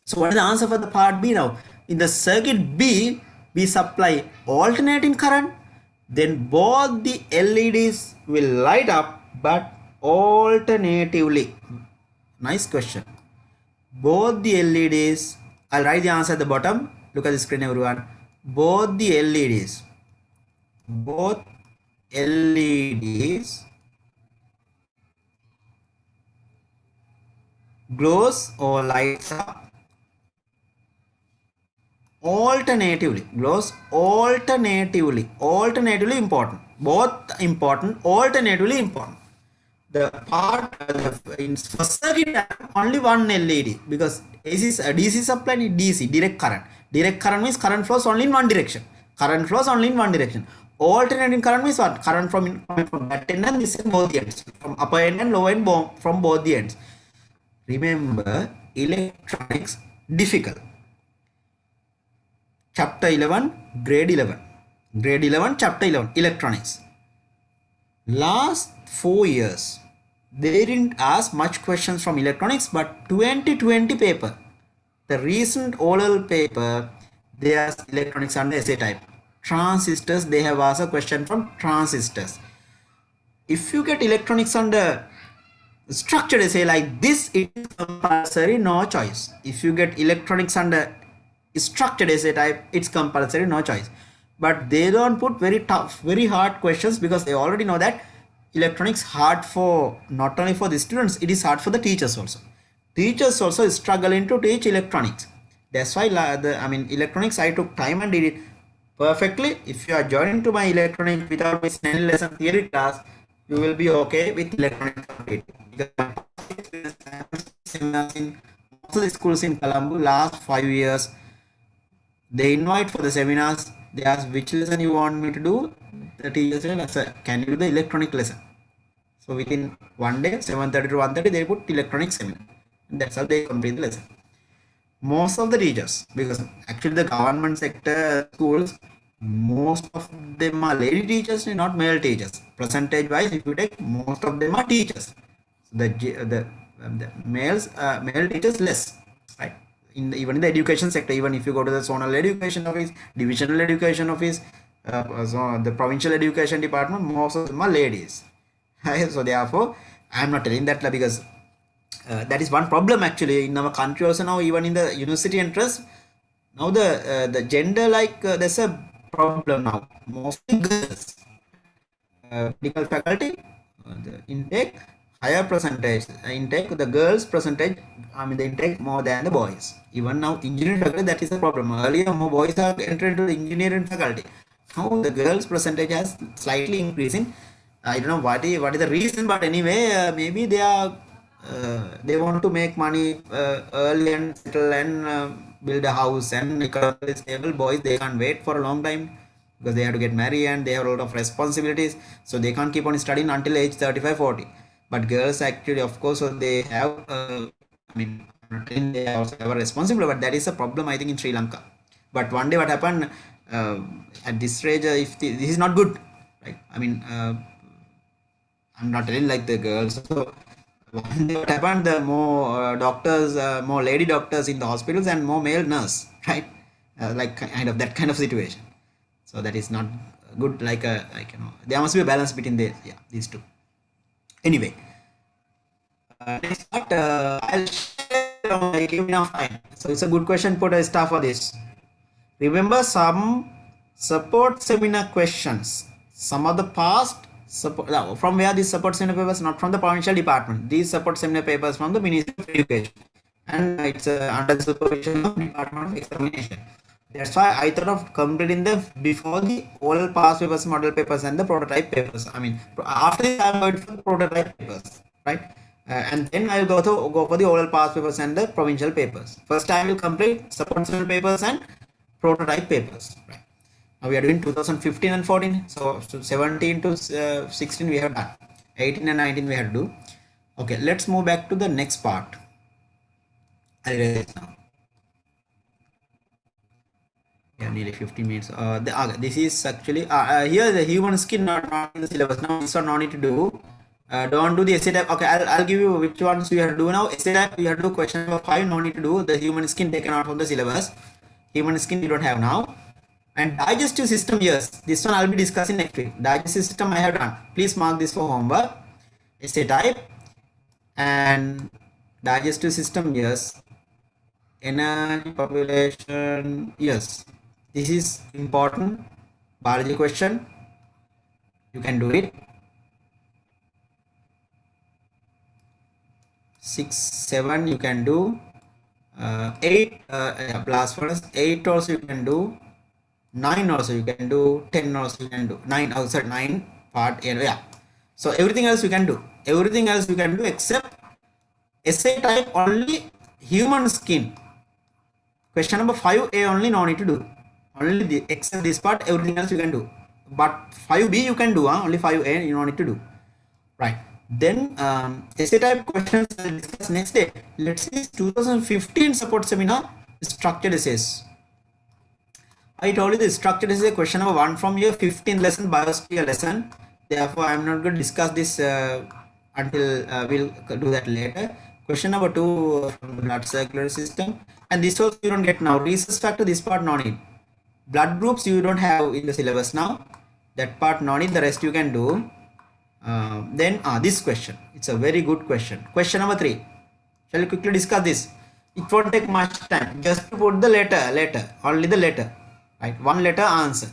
So what is the answer for the part B now? In the circuit B, we supply alternating current, then both the LEDs will light up, but alternatively. Nice question. Both the LEDs, I'll write the answer at the bottom. Look at the screen, everyone. Both the LEDs glows or lights up alternatively. Glows alternatively. Alternatively important. Both important. Alternatively important. The part in first circuit only one LED, because DC supply is DC, direct current. Direct current means current flows only in one direction. Current flows only in one direction. Alternating current means what? Current from that end and this end, both the ends. From upper end and lower end, from both the ends. Remember, electronics difficult. Chapter 11, grade 11. Grade 11, chapter 11, electronics. Last 4 years, they didn't ask much questions from electronics, but 2020 paper, the recent oral paper, they asked electronics under essay type. Transistors, they have asked a question from transistors. If you get electronics under structured essay like this, it is compulsory, no choice. If you get electronics under structured essay type, it's compulsory, no choice. But they don't put very tough, very hard questions, because they already know that electronics hard for not only for the students, it is hard for the teachers also. Teachers also struggling to teach electronics. That's why electronics, I took time and did it perfectly. If you are joining to my electronics without missing any lesson theory class, you will be okay with electronics completely. Because I have seminars in most of the schools in Colombo last 5 years. They invite for the seminars. They ask which lesson you want me to do. The teacher says, "Sir, can you do the electronic lesson?" So within one day, 7:30 to 1:30, they put electronic seminar. And that's how they complete the lesson. Most of the teachers, because actually the government sector schools, most of them are lady teachers and not male teachers. Percentage wise, if you take, most of them are teachers. The male teachers less, right? Even in the education sector, even if you go to the zonal education office, divisional education office, so the provincial education department, most of them are ladies. So therefore, I am not telling that because that is one problem actually in our country also now. Even in the university entrance, now the gender there's a problem now. Mostly girls. Medical faculty, the intake higher percentage intake, the girls percentage, the intake more than the boys. Even now engineering faculty, that is a problem. Earlier more boys are entered into the engineering faculty. Now the girls percentage has slightly increasing. I don't know what is the reason, but anyway, maybe they want to make money early and settle and build a house and economically stable. Boys, they can't wait for a long time because they have to get married and they have a lot of responsibilities, so they can't keep on studying until age 35-40. But girls actually, of course, so they have I'm not saying they also have a responsibility, but that is a problem I think in Sri Lanka. But one day what happened, at this stage, if this is not good, right? I'm not telling like the girls. So one day what happened, the more doctors, more lady doctors in the hospitals and more male nurse, right? Like kind of that kind of situation. So that is not good. There must be a balance between these two. Anyway, next part, I'll share I give enough time. So it's a good question. Put a star for this. Remember some support seminar questions. Some of the past support, from where these support seminar papers, not from the provincial department. These support seminar papers from the Ministry of Education, and it's under the supervision of Department of Examination. That's why I thought of completing them before the oral past papers, model papers, and the prototype papers. After this, I'm going for the prototype papers, right? And then I'll go for the oral past papers and the provincial papers. First, I will complete support seminar papers and prototype papers. Right? Now we are doing 2015 and 14. So 17 to 16 we have done. 18 and 19 we have to do. Okay, let's move back to the next part. I'll erase it now. Yeah, nearly 15 minutes. This is actually here the human skin not in the syllabus. Now this one no need to do. Don't do the essay type. Okay, I'll give you which ones you have to do now. Essay type you have to do question number 5. No need to do. The human skin taken out from the syllabus. Human skin you don't have now. And digestive system, yes. This one I'll be discussing next week. Digestive system I have done. Please mark this for homework. Essay type and digestive system, yes. Energy population, yes. This is important biology question. You can do it. 6, 7 you can do. 8 blast furnace. 8 also you can do. 9 also you can do. 10 also you can do. 9 outside 9 part yeah. So everything else you can do. Everything else you can do except essay type only human skin. Question number 5A only no need to do. Only except this part, everything else you can do. But 5B you can do, only 5A you don't need to do. Right. Then essay type questions I'll discuss next day. Let's see 2015 support seminar structured essays. I told you the structured essay question number 1 from your 15th lesson, biosphere lesson. Therefore, I am not going to discuss this until we'll do that later. Question number 2 from the blood circulatory system, and this also you don't get now. Rhesus factor, this part no need. Blood groups you don't have in the syllabus now. That part no need. The rest you can do. Then this question, it's a very good question. Question number 3. Shall we quickly discuss this? It won't take much time. Just to put the letter, only the letter, right? One letter answer.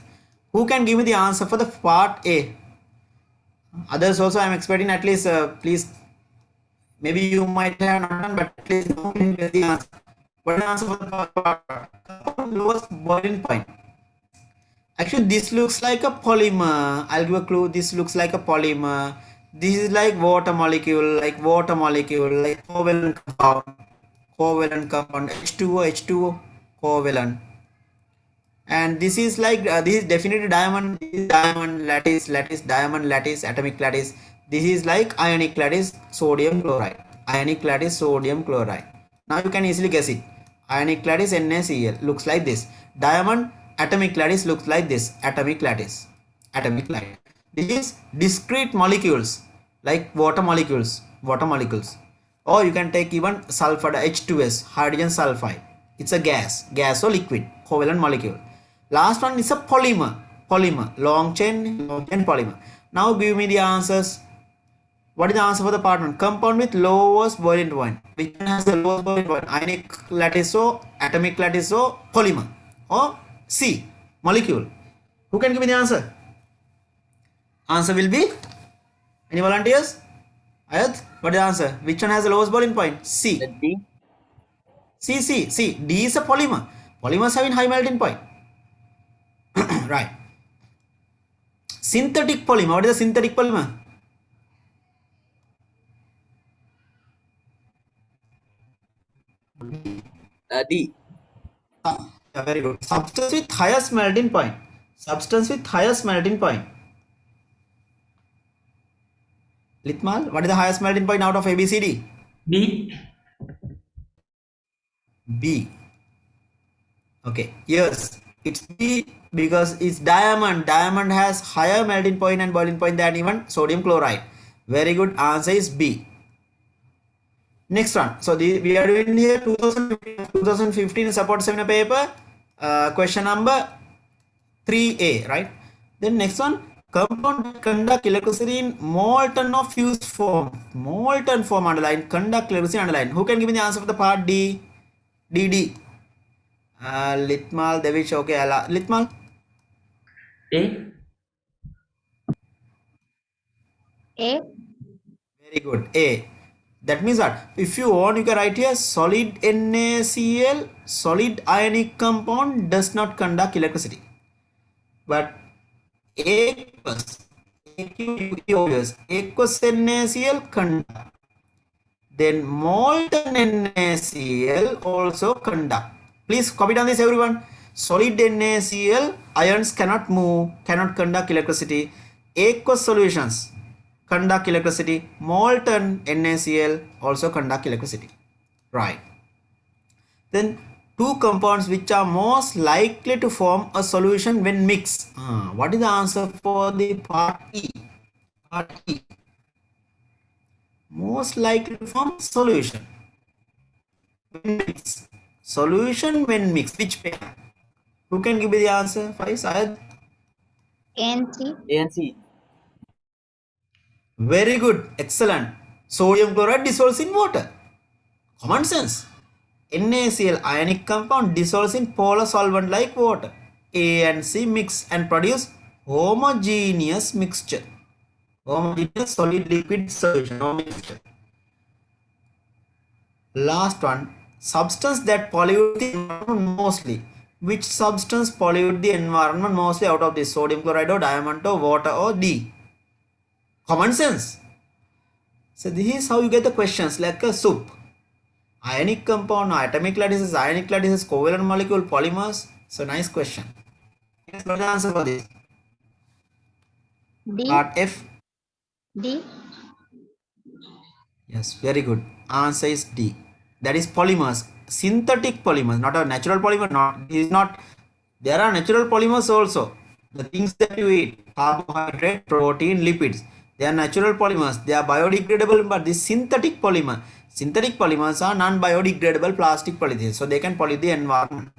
Who can give me the answer for the part A? Others also, I'm expecting at least, please, maybe you might have not done, but at least you can get the answer. What is the answer for the part? Lowest boiling point. Actually, this looks like a polymer. I'll give a clue. This looks like a polymer. This is like water molecule, like covalent compound, H2O, covalent. And this is like, this is definitely diamond, lattice, diamond, lattice, atomic lattice. This is like ionic lattice, sodium chloride. Now you can easily guess it. Ionic lattice, NaCl, looks like this. Diamond, atomic lattice, looks like this. Atomic lattice. This is discrete molecules, like water molecules. Or you can take even sulfur, H2S, hydrogen sulfide. It's a gas or liquid, covalent molecule. Last one is a polymer, long chain polymer. Now give me the answers. What is the answer for the part 1? Compound with lowest boiling point. Which one has the lowest boiling point? Ionic lattice or atomic lattice or polymer? Or C, molecule? Who can give me the answer? Answer will be, any volunteers? Ayat, what is the answer? Which one has the lowest boiling point? C. The D. C. D is a polymer. Polymers having high melting point. Right. Synthetic polymer. What is a synthetic polymer? D. Yeah, very good. Substance with highest melting point. Litmal, what is the highest melting point out of A, B, C, D? B. B. Okay, yes, it's B because it's diamond. Diamond has higher melting point and boiling point than even sodium chloride. Very good, answer is B. Next one. So we are doing here 2015 support seminar paper, question number 3A, right? Then next one, compound that conduct electricity in molten or fused form. Molten form underline, conduct electricity underline. Who can give me the answer for the part D? D. Litmal, Devish, okay, Litmal. A. Very good, A. That means what? If you want, you can write here solid NaCl, solid ionic compound does not conduct electricity. But aqueous NaCl conduct. Then molten NaCl also conduct. Please copy down this, everyone. Solid NaCl, ions cannot move, cannot conduct electricity. Aqueous solutions conduct electricity. Molten NaCl also conduct electricity. Right. Then two compounds which are most likely to form a solution when mixed. What is the answer for the part E? Most likely to form solution when mixed. Which pair? Who can give me the answer? Sayed? A and C. Very good, excellent. Sodium chloride dissolves in water. Common sense. NaCl ionic compound dissolves in polar solvent like water. A and C mix and produce homogeneous mixture. Homogeneous solid liquid solution or mixture. Last one, substance that pollute the environment mostly. Which substance pollute the environment mostly out of this? Sodium chloride or diamond or water or D? Common sense. So this is how you get the questions like a soup. Ionic compound, atomic lattices, covalent molecule, polymers. So nice question. Yes, what is the answer for this? D. Part F. D. Yes, very good. Answer is D. That is polymers, synthetic polymers, not a natural polymer. There are natural polymers also. The things that you eat, carbohydrate, protein, lipids, they are natural polymers. They are biodegradable, but this synthetic polymers are non-biodegradable plastic polymers, so they can pollute the environment.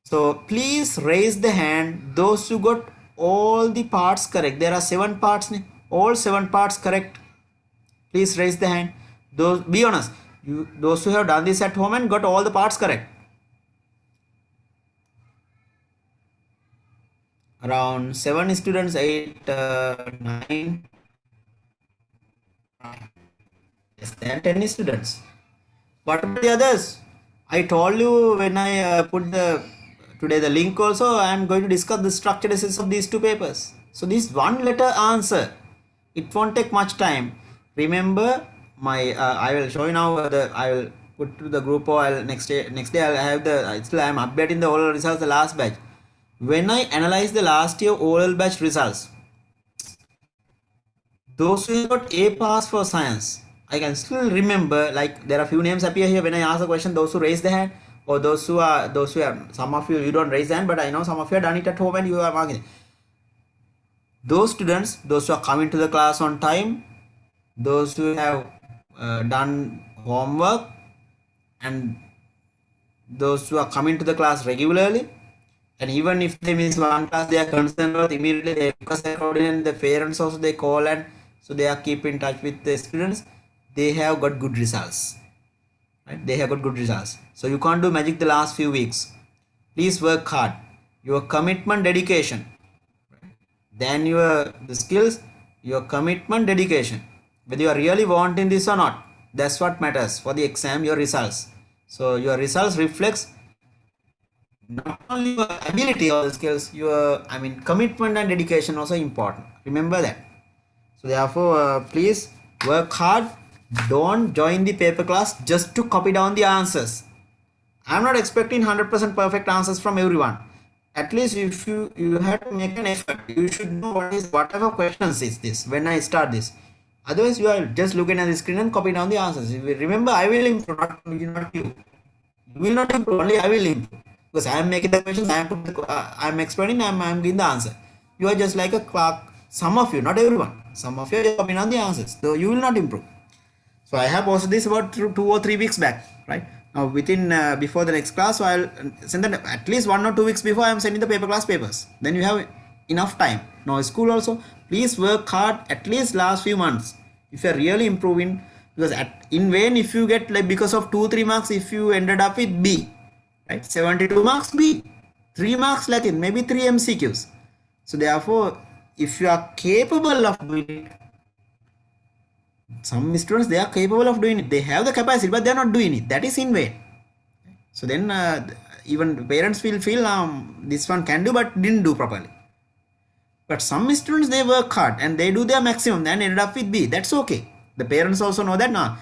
So please raise the hand those who got all the parts correct. There are 7 parts. all 7 parts correct? Please raise the hand. Those, be honest, those who have done this at home and got all the parts correct. Around 7 students, 8, 9, less than 10 students. What about the others? I told you when I put today the link also, I am going to discuss the structured essays of these 2 papers. So this one letter answer, it won't take much time. Remember my I will show you now I will put to the group, or next day I'll have the still I am updating the oral results, the last batch. When I analyze the last year oral batch results, those who got A pass for science, I can still remember, like there are few names appear here when I ask a question, those who raise the hand, or those who are some of you don't raise the hand, but I know some of you have done it at home and you are marking it. Those students, those who are coming to the class on time, those who have done homework, and those who are coming to the class regularly, and even if they miss one class, they are concerned about immediately they request their coordinator, the parents also they call, and so they are keep in touch with the students. They have got good results, right? They have got good results. So you can't do magic the last few weeks. Please work hard. Your commitment, dedication, then the skills, your commitment, dedication. Whether you are really wanting this or not, that's what matters for the exam, your results. So your results reflects not only your ability or the skills, your commitment and dedication also important. Remember that. So therefore, please work hard. Don't join the paper class just to copy down the answers. I'm not expecting 100% perfect answers from everyone. At least if you have to make an effort, you should know whatever questions is this when I start this. Otherwise, you are just looking at the screen and copy down the answers. Remember, I will improve, not you. You will not improve, only I will improve. Because I am making the questions, I am explaining, I am giving the answer. You are just like a clerk. Some of you, not everyone. Some of you are copying on the answers. So you will not improve. So I have posted this about 2 or 3 weeks back, right? Now within before the next class, so I'll send them at least 1 or 2 weeks before I am sending the paper class papers. Then you have enough time. Now school also, please work hard at least last few months. If you are really improving, because in vain if you get like because of 2-3 marks, if you ended up with B, right? 72 marks B, 3 marks Latin, maybe 3 MCQs. So therefore, if you are capable of doing it, some students, they are capable of doing it. They have the capacity, but they are not doing it. That is in vain. So then even parents will feel this one can do, but didn't do properly. But some students, they work hard and they do their maximum and ended up with B. That's okay. The parents also know that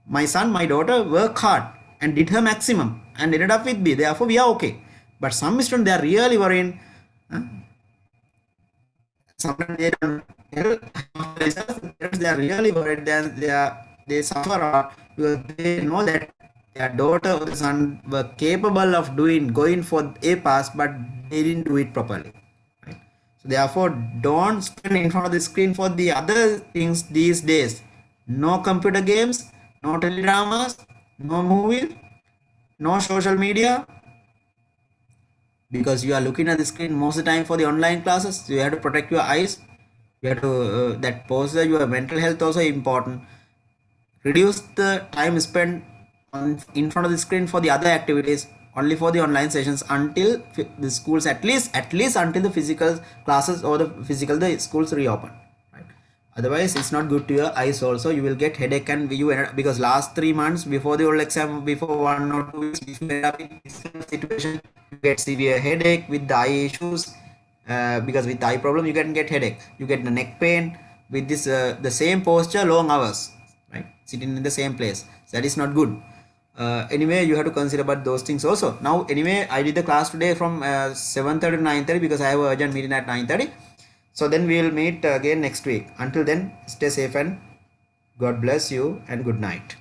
my son, my daughter work hard and did her maximum and ended up with B. Therefore, we are okay. But some students, they are really worrying. Sometimes they don't they are really worried. They suffer because they know that their daughter or son were capable of going for A pass, but they didn't do it properly. Right? So therefore, don't spend in front of the screen for the other things these days. No computer games, no teledramas, no movies, no social media. Because you are looking at the screen most of the time for the online classes, so you have to protect your eyes. You have to that posture, your mental health also important. Reduce the time spent in front of the screen for the other activities, only for the online sessions until the schools at least until the physical classes or the schools reopen. Right? Otherwise, it's not good to your eyes also. You will get headache and because last 3 months before the oral exam, before 1 or 2 weeks, if you end up in this situation, you get severe headache with the eye issues. Because with eye problem you can get headache, you get the neck pain with this the same posture long hours, right? Sitting in the same place. So that is not good. Anyway, you have to consider about those things also. Now anyway, I did the class today from 7:30 to 9:30 because I have an urgent meeting at 9:30. So then we will meet again next week. Until then, stay safe and God bless you and good night.